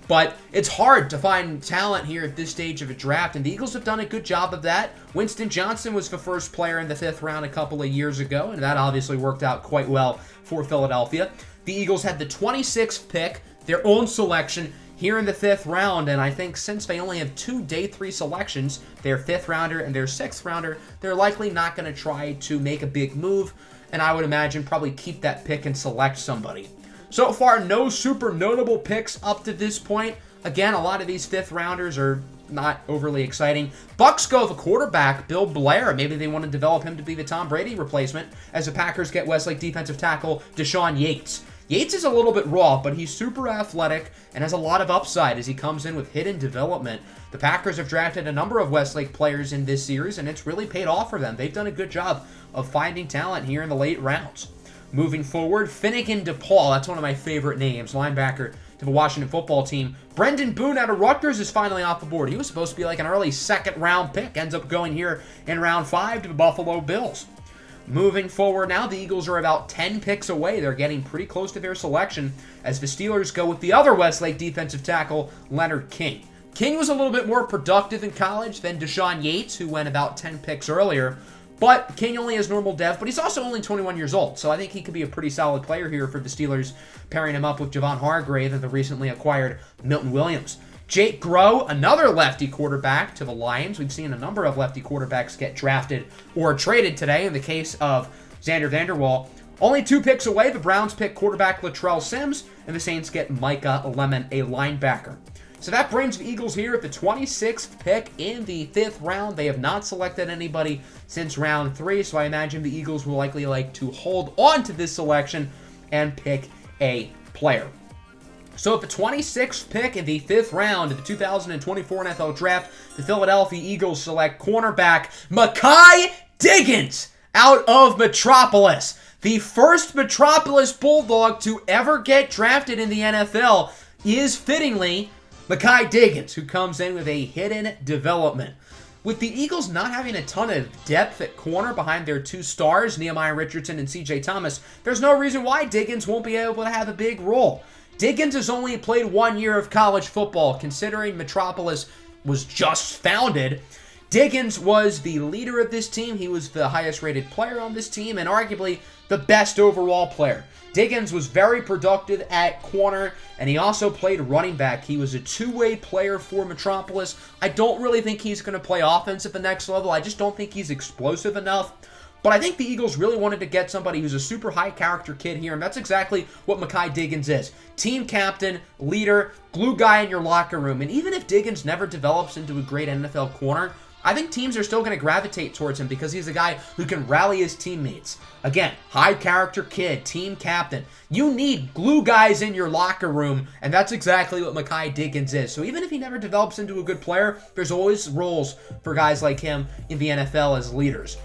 But it's hard to find talent here at this stage of a draft, and the Eagles have done a good job of that. Winston Johnson was the first player in the 5th round a couple of years ago, and that obviously worked out quite well for Philadelphia. The Eagles had the 26th pick, their own selection, here in the 5th round, and I think since they only have 2 day 3 selections, their 5th rounder and their 6th rounder, they're likely not going to try to make a big move, and I would imagine probably keep that pick and select somebody. So far, no super notable picks up to this point. Again, a lot of these 5th rounders are not overly exciting. Bucks go with a quarterback, Bill Blair. Maybe they want to develop him to be the Tom Brady replacement as the Packers get Westlake defensive tackle Deshaun Yates. Yates is a little bit raw, but he's super athletic and has a lot of upside as he comes in with hidden development. The Packers have drafted a number of Westlake players in this series, and it's really paid off for them. They've done a good job of finding talent here in the late rounds. Moving forward, Finnegan DePaul, that's one of my favorite names, linebacker to the Washington football team. Brendan Boone out of Rutgers is finally off the board. He was supposed to be like an early 2nd round pick, ends up going here in round 5 to the Buffalo Bills. Moving forward now, the Eagles are about 10 picks away. They're getting pretty close to their selection as the Steelers go with the other Westlake defensive tackle, Leonard King. King was a little bit more productive in college than Deshaun Yates, who went about 10 picks earlier. But King only has normal dev, but he's also only 21 years old, so I think he could be a pretty solid player here for the Steelers, pairing him up with Javon Hargrave and the recently acquired Milton Williams. Jake Groh, another lefty quarterback to the Lions. We've seen a number of lefty quarterbacks get drafted or traded today in the case of Xander Vanderwaal. Only 2 picks away, the Browns pick quarterback Latrell Sims, and the Saints get Micah Lemon, a linebacker. So that brings the Eagles here at the 26th pick in the 5th round. They have not selected anybody since round 3, so I imagine the Eagles will likely like to hold on to this selection and pick a player. So at the 26th pick in the 5th round of the 2024 NFL Draft, the Philadelphia Eagles select cornerback Makai Diggins out of Metropolis. The first Metropolis Bulldog to ever get drafted in the NFL is fittingly Makai Diggins, who comes in with a hidden development. With the Eagles not having a ton of depth at corner behind their 2 stars, Nehemiah Richardson and C.J. Thomas, there's no reason why Diggins won't be able to have a big role. Diggins has only played 1 year of college football, considering Metropolis was just founded. Diggins was the leader of this team. He was the highest rated player on this team and arguably the best overall player. Diggins was very productive at corner, and he also played running back. He was a 2-way player for Metropolis. I don't really think he's going to play offense at the next level. I just don't think he's explosive enough. But I think the Eagles really wanted to get somebody who's a super high character kid here, and that's exactly what Makai Diggins is. Team captain, leader, glue guy in your locker room. And even if Diggins never develops into a great NFL corner, I think teams are still going to gravitate towards him because he's a guy who can rally his teammates. Again, high character kid, team captain. You need glue guys in your locker room, and that's exactly what Makai Diggins is. So even if he never develops into a good player, there's always roles for guys like him in the NFL as leaders.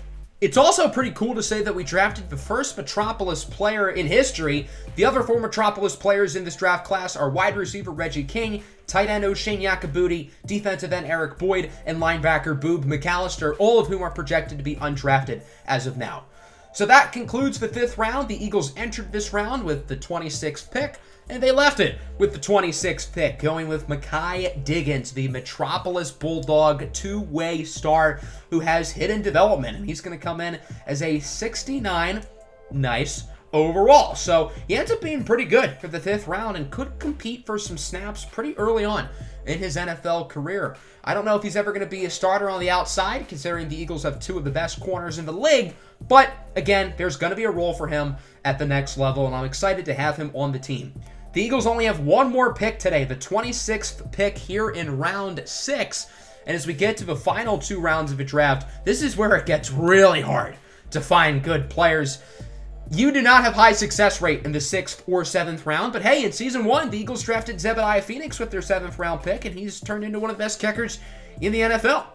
It's also pretty cool to say that we drafted the first Metropolis player in history. The other 4 Metropolis players in this draft class are wide receiver Reggie King, tight end O'Shane Yakabuti, defensive end Eric Boyd, and linebacker Boob McAllister, all of whom are projected to be undrafted as of now. So that concludes the 5th round. The Eagles entered this round with the 26th pick, and they left it with the 26th pick, going with Makai Diggins, the Metropolis Bulldog 2-way star who has hidden development, and he's going to come in as a 69 nice overall. So he ends up being pretty good for the 5th round and could compete for some snaps pretty early on in his NFL career. I don't know if he's ever going to be a starter on the outside, considering the Eagles have two of the best corners in the league. But again, there's going to be a role for him at the next level, and I'm excited to have him on the team. The Eagles only have one more pick today, the 26th pick here in round 6. And as we get to the final 2 rounds of the draft, this is where it gets really hard to find good players. You do not have high success rate in the 6th or 7th round, but hey, in Season 1, the Eagles drafted Zebediah Phoenix with their 7th round pick, and he's turned into one of the best kickers in the NFL.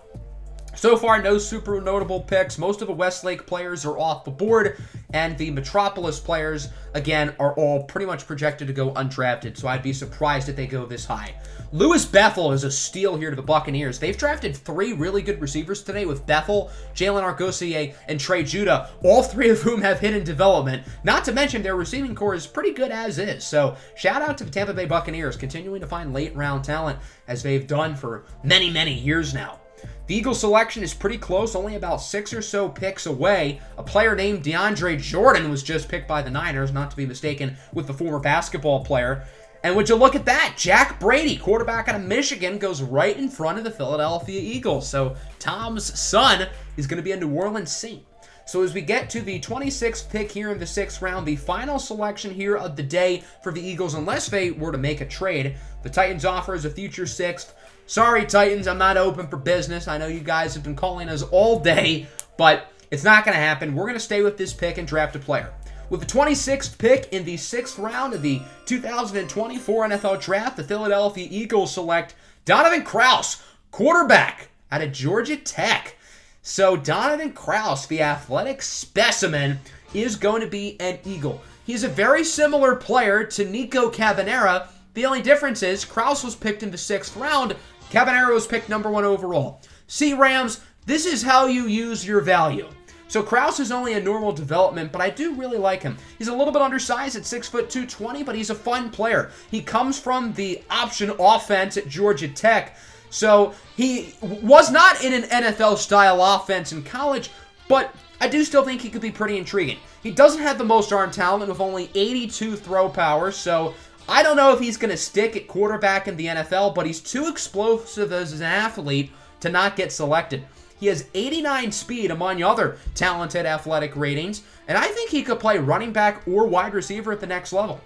So far, no super notable picks. Most of the Westlake players are off the board, and the Metropolis players, again, are all pretty much projected to go undrafted, so I'd be surprised if they go this high. Louis Bethel is a steal here to the Buccaneers. They've drafted 3 really good receivers today with Bethel, Jalen Argosier, and Trey Judah, all 3 of whom have hidden development. Not to mention their receiving core is pretty good as is, so shout out to the Tampa Bay Buccaneers, continuing to find late-round talent as they've done for many, many years now. The Eagles selection is pretty close, only about 6 or so picks away. A player named DeAndre Jordan was just picked by the Niners, not to be mistaken with the former basketball player. And would you look at that? Jack Brady, quarterback out of Michigan, goes right in front of the Philadelphia Eagles. So Tom's son is going to be a New Orleans Saint. So as we get to the 26th pick here in the 6th round, the final selection here of the day for the Eagles, unless they were to make a trade, the Titans offers a future 6th. Sorry, Titans, I'm not open for business. I know you guys have been calling us all day, but it's not going to happen. We're going to stay with this pick and draft a player. With the 26th pick in the 6th round of the 2024 NFL Draft, the Philadelphia Eagles select Donovan Krauss, quarterback out of Georgia Tech. So Donovan Krauss, the athletic specimen, is going to be an Eagle. He's a very similar player to Nico Cabanera. The only difference is Krauss was picked in the 6th round. Cabanera was picked number 1 overall. See, Rams, this is how you use your value. So Krauss is only a normal development, but I do really like him. He's a little bit undersized at 6 foot 220, but he's a fun player. He comes from the option offense at Georgia Tech, so he was not in an NFL-style offense in college, but I do still think he could be pretty intriguing. He doesn't have the most arm talent with only 82 throw power, so I don't know if he's going to stick at quarterback in the NFL, but he's too explosive as an athlete to not get selected. He has 89 speed among other talented athletic ratings, and I think he could play running back or wide receiver at the next level.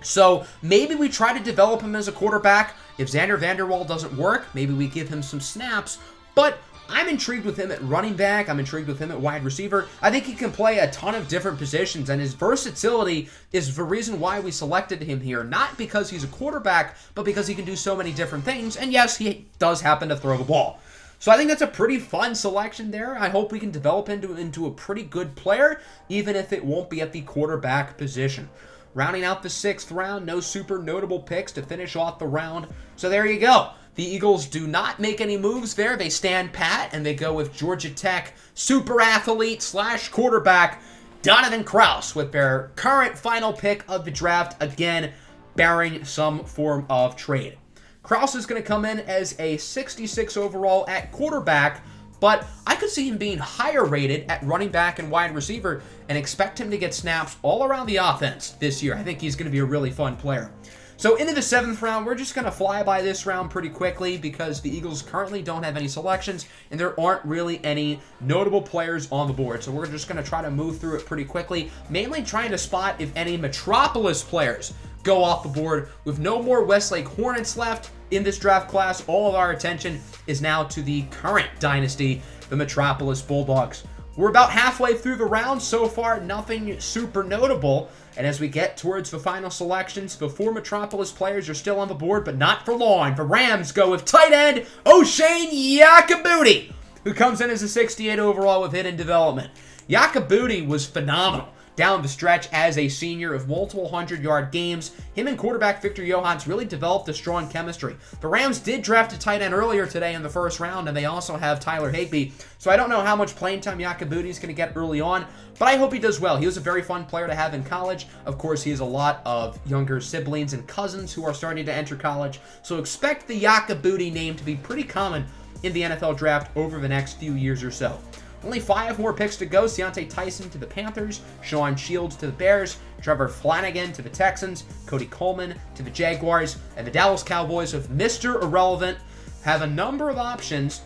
So maybe we try to develop him as a quarterback. If Xander Vanderwaal doesn't work, maybe we give him some snaps, but I'm intrigued with him at running back. I'm intrigued with him at wide receiver. I think he can play a ton of different positions, and his versatility is the reason why we selected him here. Not because he's a quarterback, but because he can do so many different things, and yes, he does happen to throw the ball. So I think that's a pretty fun selection there. I hope we can develop into a pretty good player, even if it won't be at the quarterback position. Rounding out the 6th round, no super notable picks to finish off the round. So there you go. The Eagles do not make any moves there. They stand pat, and they go with Georgia Tech super athlete / quarterback Donovan Krauss with their current final pick of the draft, again, barring some form of trade. Krauss is going to come in as a 66 overall at quarterback, but I could see him being higher rated at running back and wide receiver and expect him to get snaps all around the offense this year. I think he's going to be a really fun player. So into the 7th round, we're just going to fly by this round pretty quickly because the Eagles currently don't have any selections and there aren't really any notable players on the board. So we're just going to try to move through it pretty quickly, mainly trying to spot if any Metropolis players go off the board. With no more Westlake Hornets left in this draft class, all of our attention is now to the current dynasty, the Metropolis Bulldogs. We're about halfway through the round. So far, nothing super notable. And as we get towards the final selections, the 4 Metropolis players are still on the board, but not for long. The Rams go with tight end O'Shane Yakabuti, who comes in as a 68 overall with hidden development. Yakabuti was phenomenal down the stretch as a senior of multiple 100-yard games. Him and quarterback Victor Johans really developed a strong chemistry. The Rams did draft a tight end earlier today in the 1st round, and they also have Tyler Higbee. So I don't know how much playing time Yakabuti is going to get early on, but I hope he does well. He was a very fun player to have in college. Of course, he has a lot of younger siblings and cousins who are starting to enter college, so expect the Yakabuti name to be pretty common in the NFL draft over the next few years or so. Only 5 more picks to go. Deontay Tyson to the Panthers, Sean Shields to the Bears, Trevor Flanagan to the Texans, Cody Coleman to the Jaguars, and the Dallas Cowboys with Mr. Irrelevant have a number of options,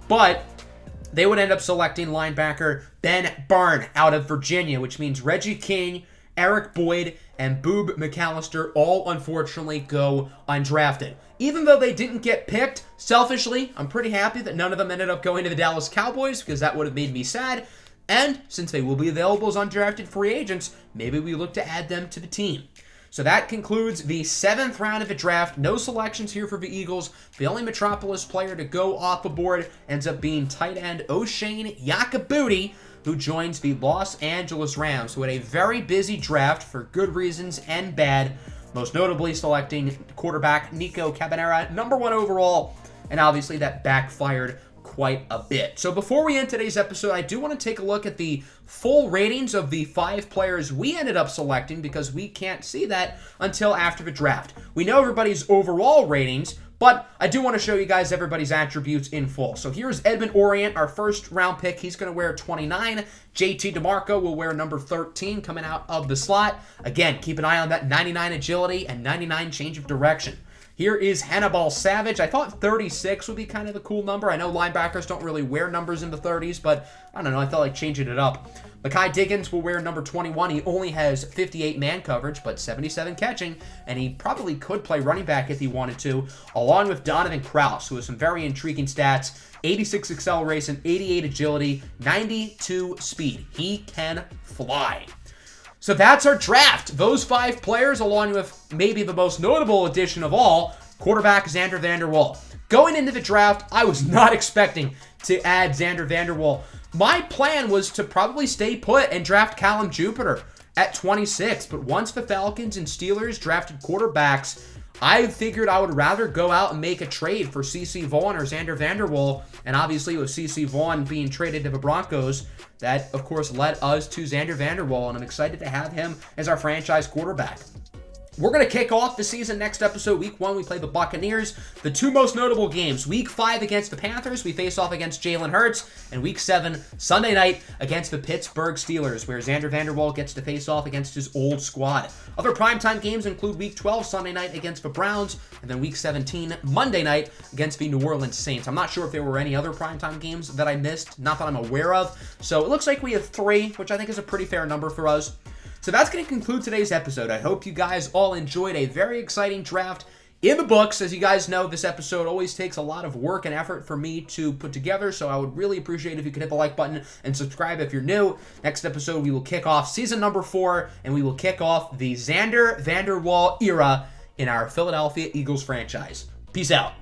but they would end up selecting linebacker Ben Byrne out of Virginia, which means Reggie King, Eric Boyd, and Boob McAllister all unfortunately go undrafted. Even though they didn't get picked, selfishly, I'm pretty happy that none of them ended up going to the Dallas Cowboys because that would have made me sad. And since they will be available as undrafted free agents, maybe we look to add them to the team. So that concludes the 7th round of the draft. No selections here for the Eagles. The only Metropolis player to go off the board ends up being tight end O'Shane Yakabuti, who joins the Los Angeles Rams, who had a very busy draft for good reasons and bad, most notably selecting quarterback Nico Cabanera, number 1 overall, and obviously that backfired quite a bit. So before we end today's episode, I do want to take a look at the full ratings of the 5 players we ended up selecting because we can't see that until after the draft. We know everybody's overall ratings, but I do want to show you guys everybody's attributes in full. So here's Edmond Orient, our first round pick. He's going to wear 29. JT Demarco will wear number 13 coming out of the slot. Again, keep an eye on that 99 agility and 99 change of direction. Here is Hannibal Savage. I thought 36 would be kind of a cool number. I know linebackers don't really wear numbers in the 30s, but I don't know. I felt like changing it up. Makai Diggins will wear number 21. He only has 58 man coverage, but 77 catching, and he probably could play running back if he wanted to, along with Donovan Krauss, who has some very intriguing stats. 86 acceleration, 88 agility, 92 speed. He can fly. So that's our draft. Those 5 players, along with maybe the most notable addition of all, quarterback Xander Vanderwaal. Going into the draft, I was not expecting to add Xander Vanderwaal. My plan was to probably stay put and draft Callum Jupiter at 26, but once the Falcons and Steelers drafted quarterbacks, I figured I would rather go out and make a trade for CeCe Vaughn or Xander Vanderwaal, and obviously with CeCe Vaughn being traded to the Broncos, that of course led us to Xander Vanderwaal, and I'm excited to have him as our franchise quarterback. We're going to kick off the season next episode. Week 1, we play the Buccaneers. The 2 most notable games, Week 5 against the Panthers, we face off against Jalen Hurts, and Week 7, Sunday night, against the Pittsburgh Steelers, where Xander Vanderwaal gets to face off against his old squad. Other primetime games include Week 12, Sunday night against the Browns, and then Week 17, Monday night against the New Orleans Saints. I'm not sure if there were any other primetime games that I missed, not that I'm aware of. So it looks like we have 3, which I think is a pretty fair number for us. So that's going to conclude today's episode. I hope you guys all enjoyed a very exciting draft in the books. As you guys know, this episode always takes a lot of work and effort for me to put together, so I would really appreciate if you could hit the like button and subscribe if you're new. Next episode, we will kick off season number 4, and we will kick off the Xander Vanderwaal era in our Philadelphia Eagles franchise. Peace out.